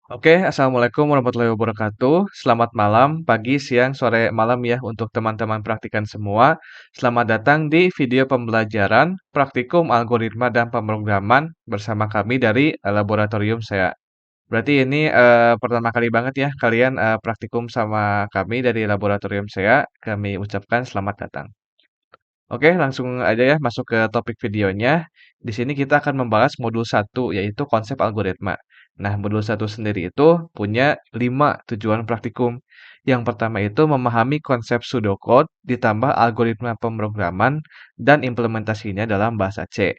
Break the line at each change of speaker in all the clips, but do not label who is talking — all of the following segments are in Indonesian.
Oke, Assalamualaikum warahmatullahi wabarakatuh. Selamat malam, pagi, siang, sore, malam ya untuk teman-teman praktikan semua. Selamat datang di video pembelajaran praktikum algoritma dan pemrograman bersama kami dari laboratorium saya. Berarti ini pertama kali banget ya kalian praktikum sama kami dari laboratorium saya. Kami ucapkan selamat datang. Oke, langsung aja ya masuk ke topik videonya. Di sini kita akan membahas modul satu yaitu konsep algoritma. Nah, modul satu sendiri itu punya 5 tujuan praktikum. Yang pertama itu memahami konsep pseudocode ditambah algoritma pemrograman dan implementasinya dalam bahasa C.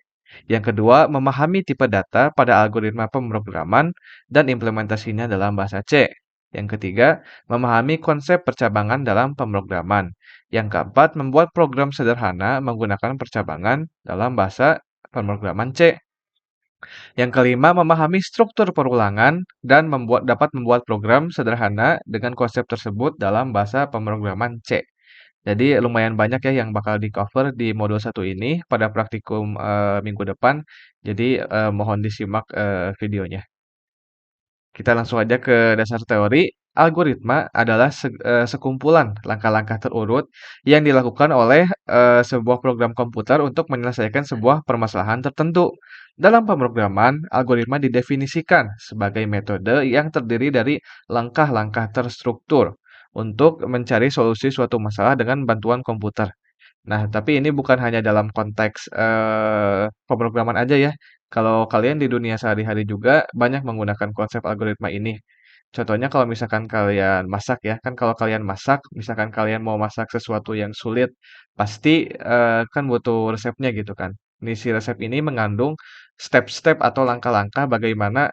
Yang kedua, memahami tipe data pada algoritma pemrograman dan implementasinya dalam bahasa C. Yang ketiga, memahami konsep percabangan dalam pemrograman. Yang keempat, membuat program sederhana menggunakan percabangan dalam bahasa pemrograman C. Yang kelima, memahami struktur perulangan dan dapat membuat program sederhana dengan konsep tersebut dalam bahasa pemrograman C. Jadi lumayan banyak ya yang bakal di-cover di modul satu ini pada praktikum minggu depan. Jadi mohon disimak videonya. Kita langsung aja ke dasar teori. Algoritma adalah sekumpulan langkah-langkah terurut yang dilakukan oleh sebuah program komputer untuk menyelesaikan sebuah permasalahan tertentu. Dalam pemrograman, algoritma didefinisikan sebagai metode yang terdiri dari langkah-langkah terstruktur untuk mencari solusi suatu masalah dengan bantuan komputer. Nah, tapi ini bukan hanya dalam konteks, pemrograman aja ya. Kalau kalian di dunia sehari-hari juga banyak menggunakan konsep algoritma ini. Contohnya kalau misalkan kalian masak ya, kan kalau kalian masak, misalkan kalian mau masak sesuatu yang sulit, pasti, kan butuh resepnya gitu kan. Nih si resep ini mengandung step-step atau langkah-langkah bagaimana,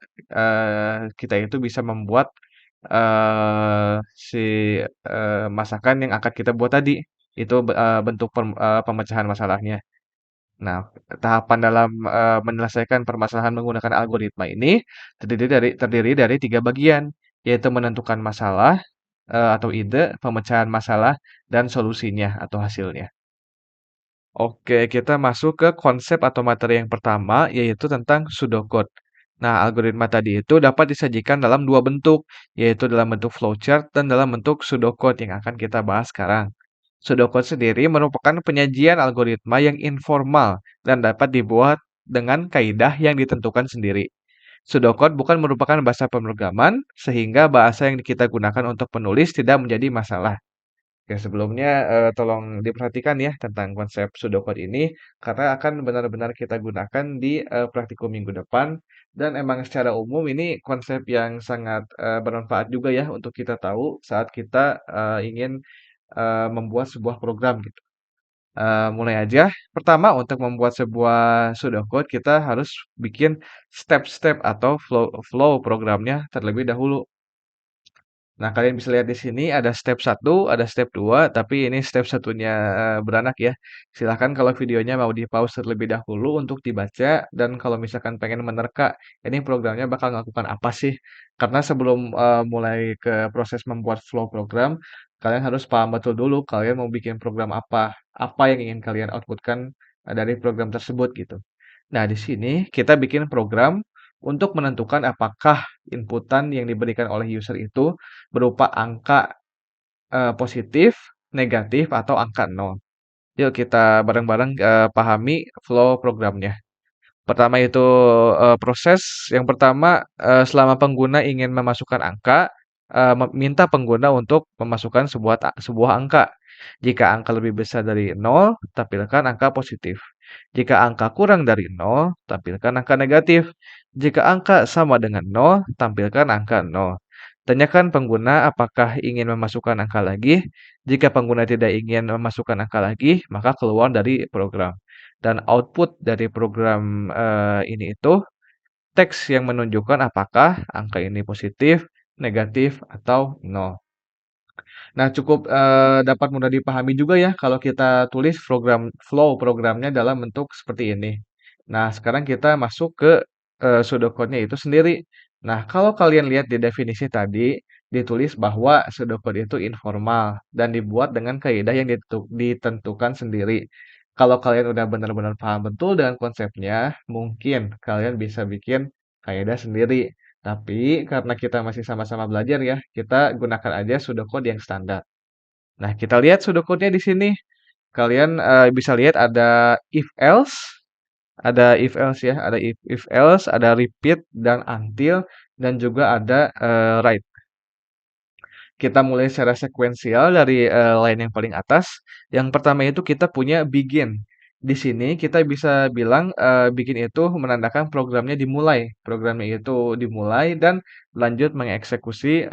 kita itu bisa membuat, si, masakan yang akan kita buat tadi. Itu bentuk pemecahan masalahnya. Nah, tahapan dalam, menyelesaikan permasalahan menggunakan algoritma ini terdiri dari 3 bagian, yaitu menentukan masalah, atau ide, pemecahan masalah, dan solusinya atau hasilnya. Oke, kita masuk ke konsep atau materi yang pertama, yaitu tentang pseudocode. Nah, algoritma tadi itu dapat disajikan dalam dua bentuk, yaitu dalam bentuk flowchart dan dalam bentuk pseudocode yang akan kita bahas sekarang. Pseudocode sendiri merupakan penyajian algoritma yang informal dan dapat dibuat dengan kaidah yang ditentukan sendiri. Pseudocode bukan merupakan bahasa pemrograman, sehingga bahasa yang kita gunakan untuk penulis tidak menjadi masalah. Oke, sebelumnya tolong diperhatikan ya tentang konsep pseudocode ini karena akan benar-benar kita gunakan di praktikum minggu depan dan emang secara umum ini konsep yang sangat bermanfaat juga ya untuk kita tahu saat kita ingin membuat sebuah program gitu. Mulai aja. Pertama untuk membuat sebuah pseudocode kita harus bikin step-step atau flow programnya terlebih dahulu. Nah, kalian bisa lihat di sini ada step satu, ada step 2, tapi ini step satunya beranak ya. Silahkan kalau videonya mau di-pause terlebih dahulu untuk dibaca dan kalau misalkan pengen menerka, ini programnya bakal melakukan apa sih? Karena sebelum mulai ke proses membuat flow program, kalian harus paham betul dulu kalian mau bikin program apa yang ingin kalian outputkan dari program tersebut gitu. Nah, di sini kita bikin program untuk menentukan apakah inputan yang diberikan oleh user itu berupa angka, positif, negatif, atau angka nol. Yuk kita bareng-bareng, pahami flow programnya. Pertama itu, proses yang pertama, selama pengguna ingin memasukkan angka, minta pengguna untuk memasukkan sebuah angka. Jika angka lebih besar dari nol, tampilkan angka positif. Jika angka kurang dari nol, tampilkan angka negatif. Jika angka sama dengan nol, tampilkan angka nol. Tanyakan pengguna apakah ingin memasukkan angka lagi. Jika pengguna tidak ingin memasukkan angka lagi, maka keluar dari program. Dan output dari program ini itu teks yang menunjukkan apakah angka ini positif, negatif, atau nol. Nah, cukup dapat mudah dipahami juga ya kalau kita tulis flow programnya dalam bentuk seperti ini. Nah, sekarang kita masuk ke pseudocode-nya itu sendiri. Nah, kalau kalian lihat di definisi tadi, ditulis bahwa pseudocode itu informal dan dibuat dengan kaidah yang ditentukan sendiri. Kalau kalian udah benar-benar paham betul dengan konsepnya, mungkin kalian bisa bikin kaidah sendiri. Tapi karena kita masih sama-sama belajar ya, kita gunakan aja pseudocode yang standar. Nah, kita lihat pseudocode-nya di sini. Kalian bisa lihat ada if else, if else, ada repeat dan until, dan juga ada write. Kita mulai secara sekuensial dari line yang paling atas. Yang pertama itu kita punya begin. Di sini kita bisa bilang begin itu menandakan programnya dimulai. Programnya itu dimulai dan lanjut mengeksekusi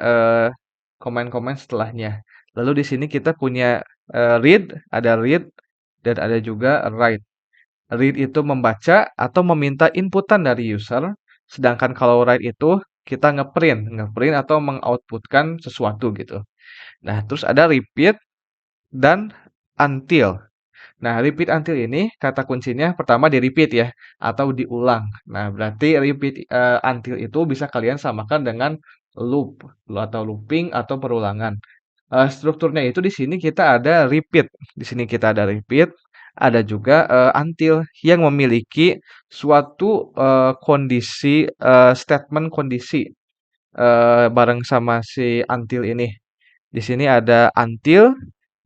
komen-komen setelahnya. Lalu di sini kita punya read, dan ada juga write. Read itu membaca atau meminta inputan dari user, sedangkan kalau write itu kita ngeprint atau mengoutputkan sesuatu gitu. Nah, terus ada repeat dan until. Nah, repeat until ini kata kuncinya pertama di repeat ya, atau diulang. Nah, berarti repeat until itu bisa kalian samakan dengan loop atau looping atau perulangan. Strukturnya itu di sini kita ada repeat. Di sini kita ada repeat, ada juga until yang memiliki suatu kondisi statement kondisi bareng sama si until ini. Di sini ada until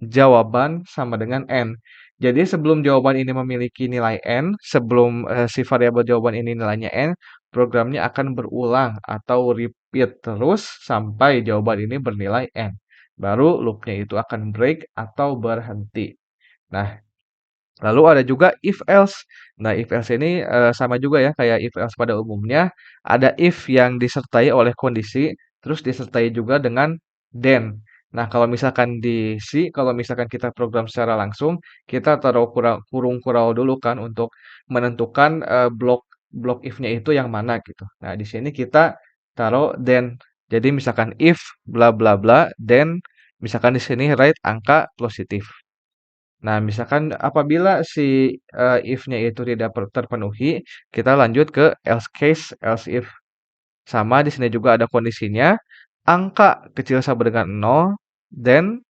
jawaban sama dengan n. Jadi sebelum jawaban ini memiliki nilai n, sebelum si variabel jawaban ini nilainya n, programnya akan berulang atau repeat terus sampai jawaban ini bernilai n. Baru loopnya itu akan break atau berhenti. Nah, lalu ada juga if else. Nah, if else ini sama juga ya kayak if else pada umumnya. Ada if yang disertai oleh kondisi, terus disertai juga dengan then. Nah, kalau misalkan kita program secara langsung, kita taruh kurung kurau dulu kan untuk menentukan blok blok if-nya itu yang mana gitu. Nah, di sini kita taruh then. Jadi misalkan if bla bla bla, then misalkan di sini write angka positif. Nah, misalkan apabila si if-nya itu tidak terpenuhi, kita lanjut ke else case, else if. Sama di sini juga ada kondisinya, angka kecil sama dengan 0, then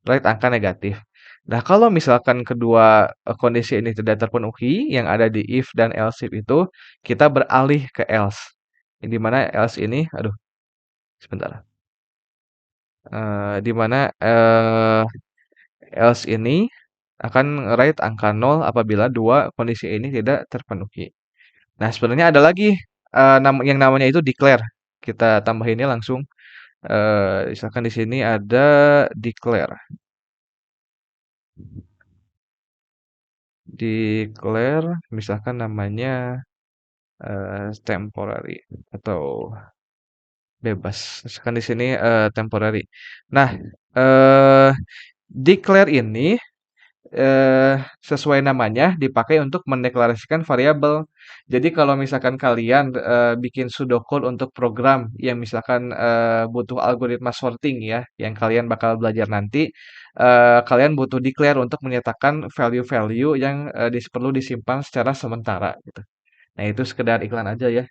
write angka negatif. Nah, kalau misalkan kedua kondisi ini tidak terpenuhi, yang ada di if dan else if itu, kita beralih ke else. Di mana else ini, aduh, sebentar. Di mana else ini akan write angka 0 apabila dua kondisi ini tidak terpenuhi. Nah, sebenarnya ada lagi yang namanya itu declare. Kita tambahinnya langsung. Misalkan di sini ada declare. Declare, misalkan namanya temporary atau bebas. Misalkan di sini temporary. Nah, eh, declare ini sesuai namanya dipakai untuk mendeklarasikan variabel. Jadi kalau misalkan kalian bikin pseudocode untuk program yang misalkan butuh algoritma sorting ya, yang kalian bakal belajar nanti, kalian butuh declare untuk menyatakan value-value yang perlu disimpan secara sementara gitu. Nah, itu sekedar iklan aja ya.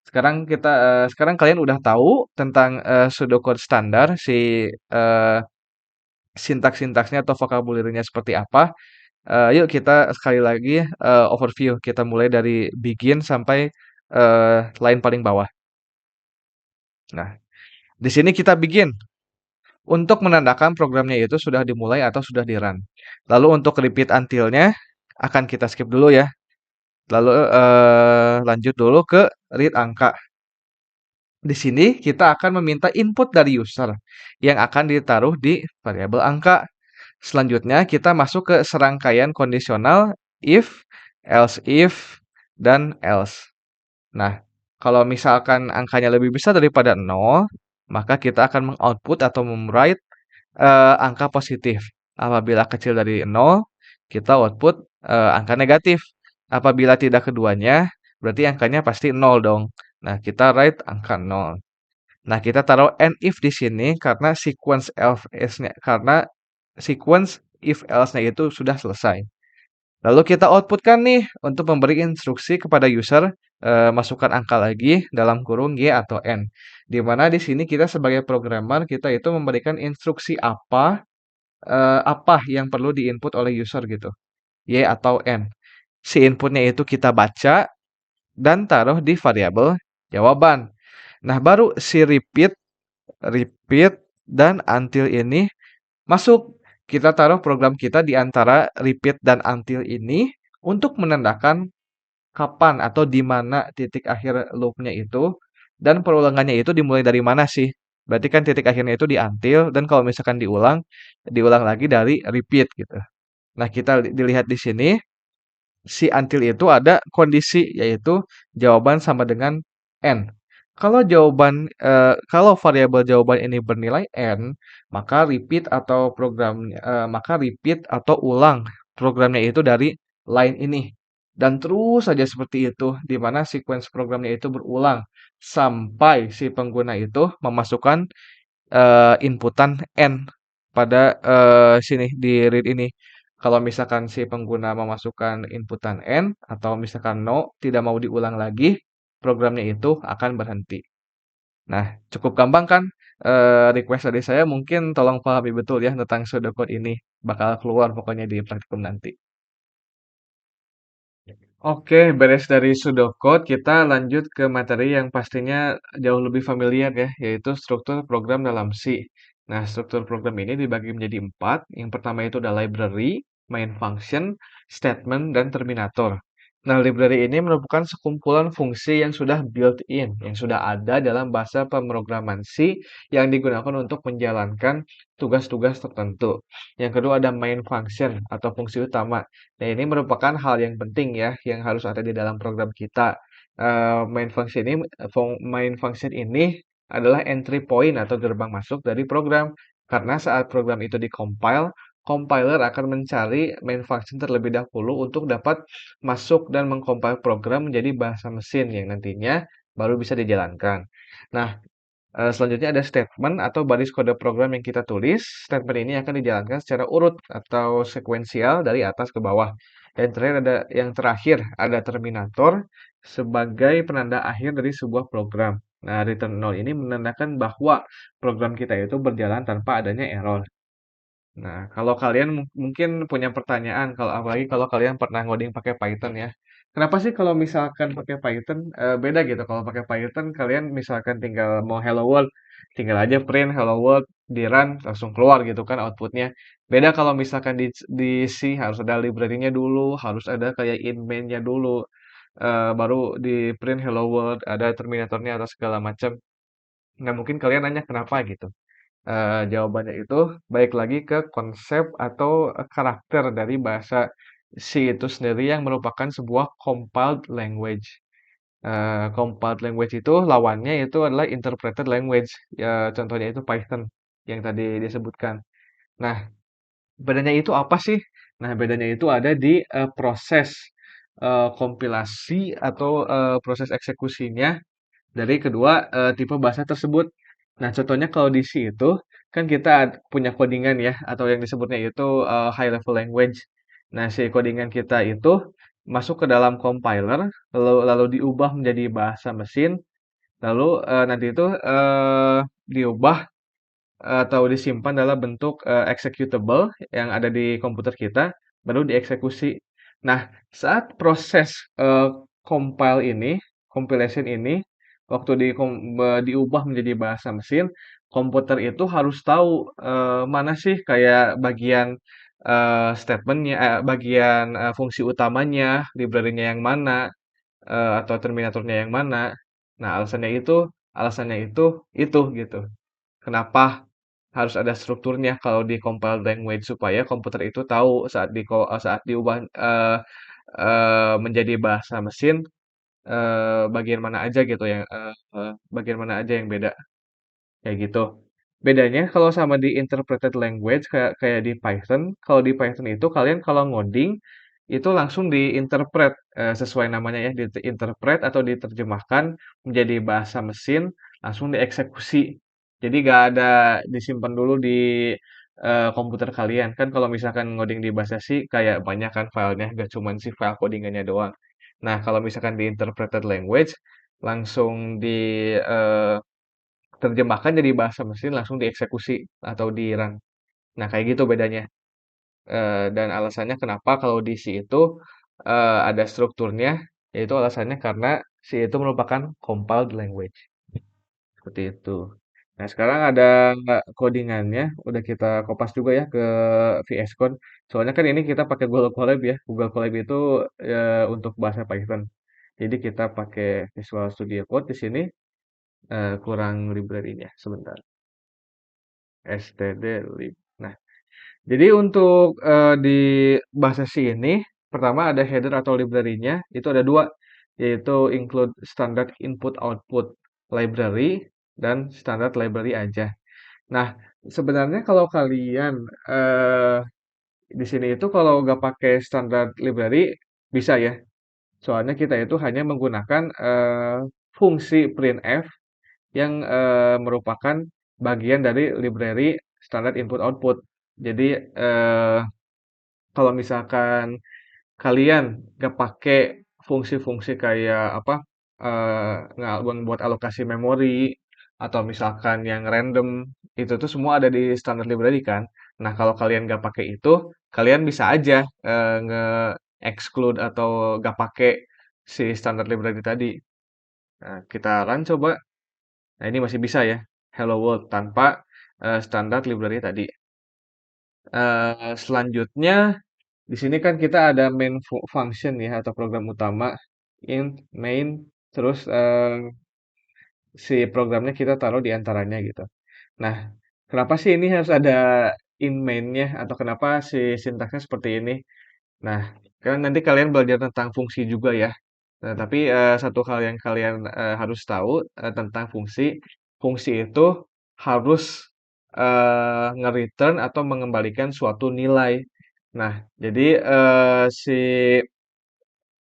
Sekarang kalian udah tahu tentang pseudocode standar si sintaks-sintaksnya atau vocabulary-nya seperti apa. Yuk kita sekali lagi overview. Kita mulai dari begin sampai line paling bawah. Nah, di sini kita begin untuk menandakan programnya itu sudah dimulai atau sudah di-run. Lalu untuk repeat until-nya akan kita skip dulu ya. Lalu lanjut dulu ke read angka. Di sini kita akan meminta input dari user yang akan ditaruh di variabel angka. Selanjutnya kita masuk ke serangkaian kondisional if, else if, dan else. Nah, kalau misalkan angkanya lebih besar daripada 0, maka kita akan mengoutput atau memwrite angka positif. Apabila kecil dari 0, kita output angka negatif. Apabila tidak keduanya, berarti angkanya pasti 0 dong. Nah, kita write angka 0. Nah, kita taruh and if di sini karena sequence if else-nya itu sudah selesai. Lalu kita outputkan nih untuk memberi instruksi kepada user masukkan angka lagi dalam kurung y atau n. Di mana di sini kita sebagai programmer kita itu memberikan instruksi apa yang perlu diinput oleh user gitu. Y atau n. Si inputnya itu kita baca dan taruh di variabel jawaban. Nah, baru si repeat, repeat, dan until ini masuk. Kita taruh program kita di antara repeat dan until ini untuk menandakan kapan atau di mana titik akhir loopnya itu, dan perulangannya itu dimulai dari mana sih. Berarti kan titik akhirnya itu di until, dan kalau misalkan diulang, diulang lagi dari repeat gitu. Nah, kita dilihat di sini, si until itu ada kondisi, yaitu jawaban sama dengan n. Kalau variabel jawaban ini bernilai n, maka repeat atau ulang programnya itu dari line ini. Dan terus saja seperti itu, di mana sequence programnya itu berulang sampai si pengguna itu memasukkan inputan N pada, sini di read ini. Kalau misalkan si pengguna memasukkan inputan N atau misalkan no, tidak mau diulang lagi, programnya itu akan berhenti. Nah, cukup gampang kan? Request dari saya mungkin tolong pahami betul ya tentang pseudocode ini. Bakal keluar pokoknya di praktikum nanti. Oke, beres dari pseudocode, kita lanjut ke materi yang pastinya jauh lebih familiar ya, yaitu struktur program dalam C. Nah, struktur program ini dibagi menjadi empat. Yang pertama itu ada library, main function, statement, dan terminator. Nah, library ini merupakan sekumpulan fungsi yang sudah built-in, yang sudah ada dalam bahasa pemrograman C yang digunakan untuk menjalankan tugas-tugas tertentu. Yang kedua ada main function atau fungsi utama. Nah, ini merupakan hal yang penting ya, yang harus ada di dalam program kita. Main function ini adalah entry point atau gerbang masuk dari program. Karena saat program itu di-compile, compiler akan mencari main function terlebih dahulu untuk dapat masuk dan mengcompile program menjadi bahasa mesin yang nantinya baru bisa dijalankan. Nah, selanjutnya ada statement atau baris kode program yang kita tulis. Statement ini akan dijalankan secara urut atau sekuensial dari atas ke bawah. Dan yang terakhir ada terminator sebagai penanda akhir dari sebuah program. Nah, return 0 ini menandakan bahwa program kita itu berjalan tanpa adanya error. Nah, kalau kalian mungkin punya pertanyaan, apalagi kalau kalian pernah ngoding pakai Python ya. Kenapa sih kalau misalkan pakai Python beda gitu? Kalau pakai Python kalian misalkan tinggal mau hello world, tinggal aja print hello world di run langsung keluar gitu kan outputnya. Beda kalau misalkan di C harus ada library-nya dulu, harus ada kayak in main-nya dulu, baru di print hello world, ada terminatornya atau segala macam. Nggak mungkin kalian nanya kenapa gitu. Jawabannya itu balik lagi ke konsep atau karakter dari bahasa C itu sendiri yang merupakan sebuah compiled language. Compiled language itu lawannya itu adalah interpreted language. Ya, contohnya itu Python yang tadi disebutkan. Nah, bedanya itu apa sih? Nah, bedanya itu ada di proses kompilasi atau proses eksekusinya dari kedua tipe bahasa tersebut. Nah, contohnya kalau di C itu kan kita punya codingan ya atau yang disebutnya itu high level language. Nah, si codingan kita itu masuk ke dalam compiler lalu diubah menjadi bahasa mesin, lalu nanti itu diubah atau disimpan dalam bentuk executable yang ada di komputer kita, baru dieksekusi. Nah, saat proses compile ini, compilation ini, waktu diubah menjadi bahasa mesin, komputer itu harus tahu mana sih kayak bagian statementnya, bagian fungsi utamanya, library-nya yang mana, atau terminatornya yang mana. Nah, alasannya itu gitu. Kenapa harus ada strukturnya kalau di compiled language supaya komputer itu tahu saat diubah menjadi bahasa mesin bagian mana aja gitu yang bagian mana aja yang beda kayak gitu. Bedanya kalau sama di interpreted language kayak kayak di Python, kalau di Python itu kalian kalau ngoding itu langsung diinterpret sesuai namanya ya, diinterpret atau diterjemahkan menjadi bahasa mesin, langsung dieksekusi. Jadi nggak ada disimpan dulu di komputer kalian. Kan kalau misalkan ngoding di bahasa C kayak banyak kan filenya, nggak cuma si file codingannya doang. Nah, kalau misalkan di interpreted language langsung terjemahkan jadi bahasa mesin langsung dieksekusi atau di-run. Nah, kayak gitu bedanya. Dan alasannya kenapa kalau di C itu ada strukturnya, yaitu alasannya karena C itu merupakan compiled language. seperti itu. Nah, sekarang ada codingannya, udah kita kopas juga ya ke VS Code. Soalnya kan ini kita pakai Google Colab ya. Google Colab itu untuk bahasa Python. Jadi kita pakai Visual Studio Code di sini, kurang library-nya sebentar. std lib. Nah, jadi untuk di bahasa C ini, pertama ada header atau library-nya, itu ada dua, yaitu include standard input output library dan standard library aja. Nah, sebenarnya kalau kalian di sini itu kalau nggak pakai standard library bisa ya. Soalnya kita itu hanya menggunakan fungsi printf yang merupakan bagian dari library standard input output. Jadi kalau misalkan kalian nggak pakai fungsi-fungsi kayak apa, nggak membuat alokasi memori atau misalkan yang random, itu tuh semua ada di standard library kan. Nah, kalau kalian nggak pakai itu, kalian bisa aja nge-exclude atau nggak pakai si standard library tadi. Nah, kita run coba. Nah, ini masih bisa ya, hello world tanpa standar library tadi. Selanjutnya di sini kan kita ada main function ya atau program utama int main terus si programnya kita taruh di antaranya gitu. Nah, kenapa sih ini harus ada in main-nya atau kenapa si sintaksnya seperti ini? Nah, kan nanti kalian belajar tentang fungsi juga ya. Nah, tapi satu hal yang kalian harus tahu tentang fungsi, fungsi itu harus nge-return atau mengembalikan suatu nilai. Nah, jadi si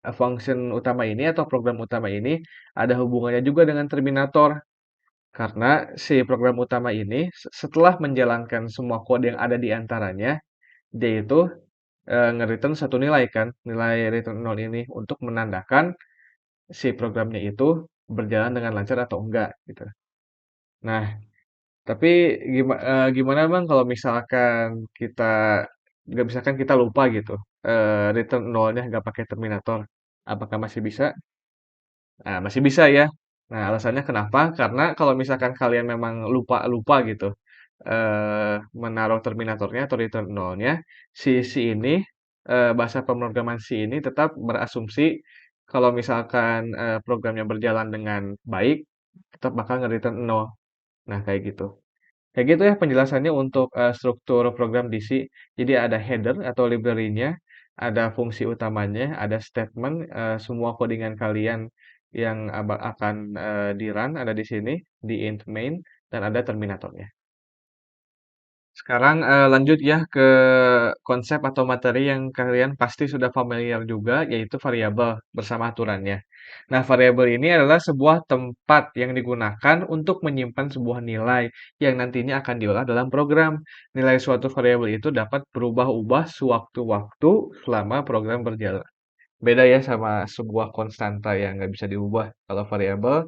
function utama ini atau program utama ini ada hubungannya juga dengan terminator. Karena si program utama ini setelah menjalankan semua kode yang ada di antaranya, dia itu nge-return satu nilai kan, nilai return 0 ini untuk menandakan si programnya itu berjalan dengan lancar atau enggak gitu. Nah, tapi gimana Bang kalau misalkan kita nggak misalkan kita lupa gitu, return nolnya nggak pakai terminator, apakah masih bisa? Nah, masih bisa ya. Nah, alasannya kenapa? Karena kalau misalkan kalian memang lupa-lupa gitu, menaruh terminatornya atau return nolnya, si ini, bahasa pemrograman si ini tetap berasumsi kalau misalkan, programnya berjalan dengan baik, tetap bakal nge-return 0. Nah, kayak gitu. Kayak gitu ya penjelasannya untuk struktur program DC. Jadi ada header atau library-nya, ada fungsi utamanya, ada statement, semua codingan kalian yang akan di-run ada di sini, di int main, dan ada terminatornya. Sekarang lanjut ya ke konsep atau materi yang kalian pasti sudah familiar juga, yaitu variabel bersama aturannya. Nah, variabel ini adalah sebuah tempat yang digunakan untuk menyimpan sebuah nilai yang nantinya akan diolah dalam program. Nilai suatu variabel itu dapat berubah-ubah sewaktu-waktu selama program berjalan. Beda ya sama sebuah konstanta yang nggak bisa diubah. Kalau variabel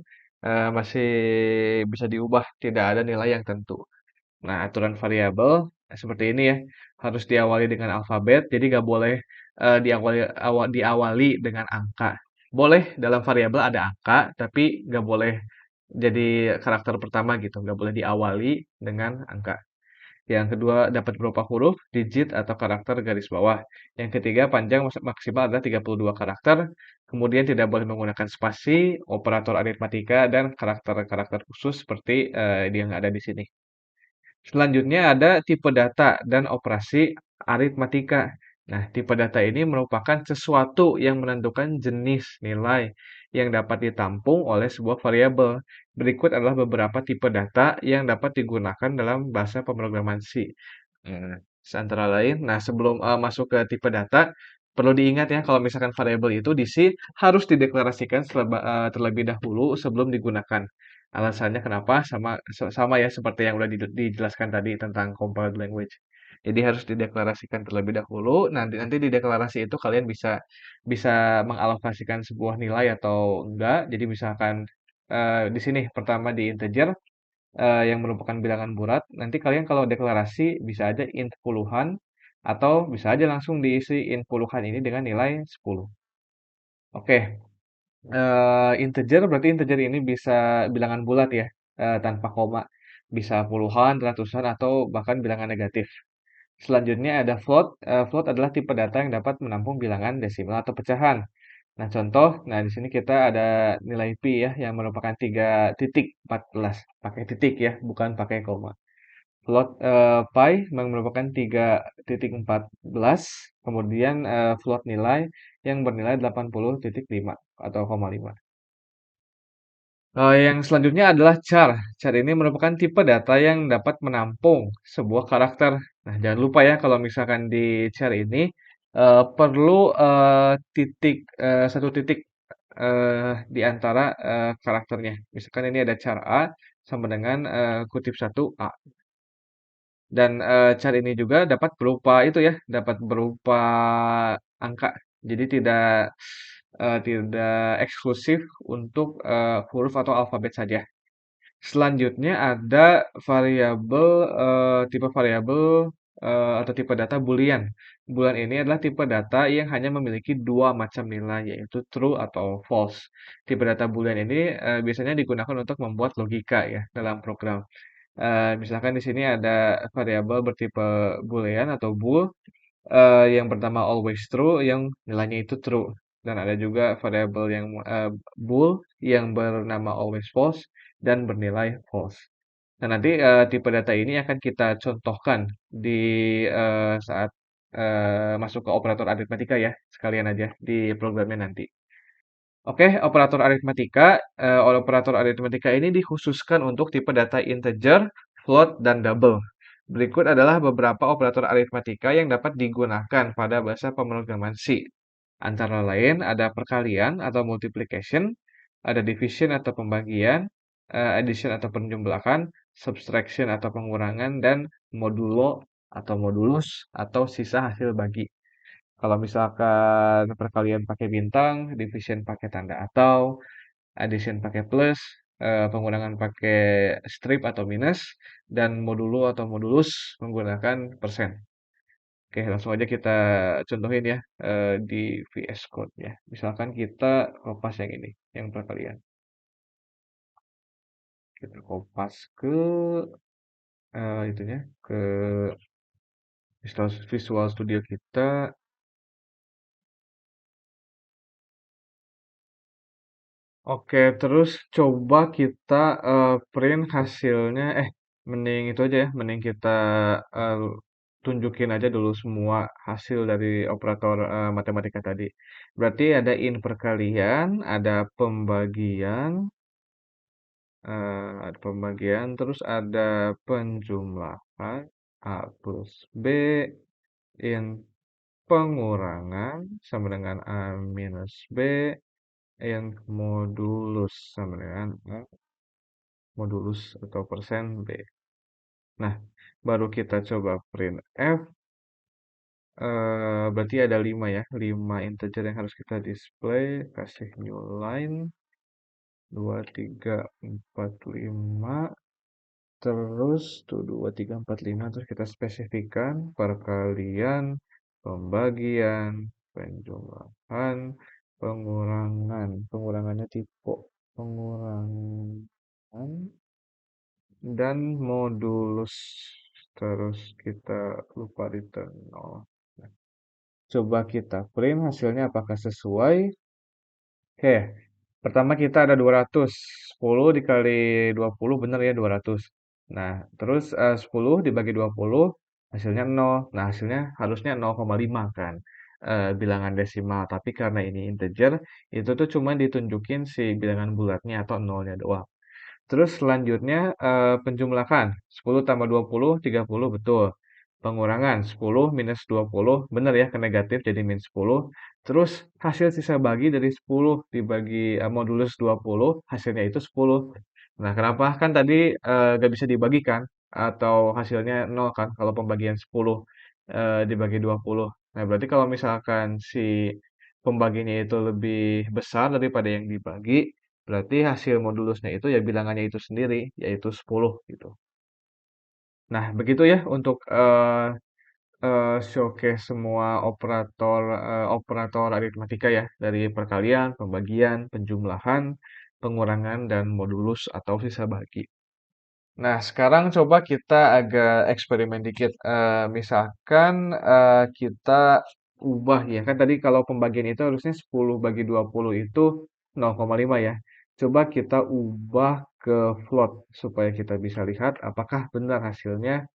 masih bisa diubah, tidak ada nilai yang tentu. Nah, aturan variabel seperti ini ya, harus diawali dengan alfabet, jadi nggak boleh diawali dengan angka. Boleh dalam variabel ada angka, tapi nggak boleh jadi karakter pertama gitu, nggak boleh diawali dengan angka. Yang kedua dapat berupa huruf, digit, atau karakter garis bawah. Yang ketiga panjang maksimal adalah 32 karakter. Kemudian tidak boleh menggunakan spasi, operator aritmatika, dan karakter-karakter khusus seperti yang ada di sini. Selanjutnya ada tipe data dan operasi aritmatika. Nah, tipe data ini merupakan sesuatu yang menentukan jenis nilai yang dapat ditampung oleh sebuah variabel. Berikut adalah beberapa tipe data yang dapat digunakan dalam bahasa pemrograman C. Antara lain, nah sebelum masuk ke tipe data, perlu diingat ya kalau misalkan variabel itu di C harus dideklarasikan terlebih dahulu sebelum digunakan. Alasannya kenapa? Sama ya seperti yang udah dijelaskan tadi tentang compiled language. Jadi harus dideklarasikan terlebih dahulu. Nanti nanti di deklarasi itu kalian bisa bisa mengalokasikan sebuah nilai atau enggak. Jadi misalkan di sini pertama di integer yang merupakan bilangan bulat, nanti kalian kalau deklarasi bisa aja int puluhan atau bisa aja langsung diisi int puluhan ini dengan nilai 10. Oke, integer berarti integer ini bisa bilangan bulat ya. tanpa koma. Bisa puluhan, ratusan, atau bahkan bilangan negatif. Selanjutnya ada float. Float adalah tipe data yang dapat menampung bilangan desimal atau pecahan. Nah, contoh, nah di sini kita ada nilai pi ya, yang merupakan 3,14. Pakai titik ya, bukan pakai koma. Float pi merupakan 3,14, kemudian float nilai yang bernilai 80,5 atau koma 5. Yang selanjutnya adalah char. Char ini merupakan tipe data yang dapat menampung sebuah karakter. Nah, jangan lupa ya kalau misalkan di char ini perlu titik satu titik di antara karakternya. Misalkan ini ada char A sama dengan kutip satu A. Dan char ini juga dapat berupa itu ya, dapat berupa angka. Jadi tidak eksklusif untuk huruf atau alfabet saja. Selanjutnya ada variabel tipe variabel atau tipe data Boolean. Boolean ini adalah tipe data yang hanya memiliki dua macam nilai, yaitu true atau false. Tipe data Boolean ini biasanya digunakan untuk membuat logika ya dalam program. Misalkan di sini ada variabel bertipe Boolean atau bool yang pertama always true yang nilainya itu true, dan ada juga variabel yang bool yang bernama always false dan bernilai false. Nah, nanti tipe data ini akan kita contohkan di saat masuk ke operator aritmatika ya, sekalian aja di programnya nanti. Oke, operator aritmatika ini dikhususkan untuk tipe data integer, float, dan double. Berikut adalah beberapa operator aritmatika yang dapat digunakan pada bahasa pemrograman C. Antara lain ada perkalian atau multiplication, ada division atau pembagian, addition atau penjumlahan, subtraction atau pengurangan, dan modulo atau modulus atau sisa hasil bagi. Kalau misalkan perkalian pakai bintang, division pakai tanda atau, addition pakai plus, pengurangan pakai strip atau minus, dan modulo atau modulus menggunakan persen. Oke, langsung aja kita contohin ya di VS Code ya. Misalkan kita kopas yang ini, yang perkalian. Kita kopas ke itunya, ke Visual Studio kita. Oke, terus coba kita print hasilnya. Mending itu aja ya, mending kita eh, tunjukin aja dulu semua hasil dari operator matematika tadi. Berarti ada in perkalian, ada pembagian, terus ada penjumlahan A plus B, in pengurangan sama dengan A minus B, in modulus sama dengan A modulus atau persen B. Nah, baru kita coba print F. Berarti ada 5 ya, 5 integer yang harus kita display. Kasih new line, 2, 3, 4, 5. Terus tuh 2, 3, 4, 5. Terus kita spesifikan perkalian, pembagian, penjumlahan, pengurangan. Pengurangannya tipe pengurangan dan modulus. Terus kita lupa return 0. Nah, coba kita print hasilnya apakah sesuai. Oke, pertama kita ada 200. 10 dikali 20 benar ya 200. Nah, terus 10 dibagi 20 hasilnya 0. Nah, hasilnya harusnya 0,5 kan. Bilangan desimal, tapi karena ini integer, itu tuh cuma ditunjukin si bilangan bulatnya atau nolnya doang. Terus selanjutnya penjumlahan. 10 tambah 20, 30 betul. Pengurangan 10 minus 20 benar ya ke negatif jadi minus 10. Terus hasil sisa bagi dari 10 dibagi modulus 20 hasilnya itu 10. Nah, kenapa kan tadi gak bisa dibagikan atau hasilnya 0 kan kalau pembagian 10 dibagi 20. Nah, berarti kalau misalkan si pembaginya itu lebih besar daripada yang dibagi, berarti hasil modulusnya itu ya bilangannya itu sendiri, yaitu 10 gitu. Nah, begitu ya untuk showcase semua operator aritmatika ya, dari perkalian, pembagian, penjumlahan, pengurangan, dan modulus atau sisa bagi. Nah, sekarang coba kita agak eksperimen dikit. Misalkan kita ubah ya, kan tadi kalau pembagian itu harusnya 10 bagi 20 itu 0,5 ya. Coba kita ubah ke float supaya kita bisa lihat apakah benar hasilnya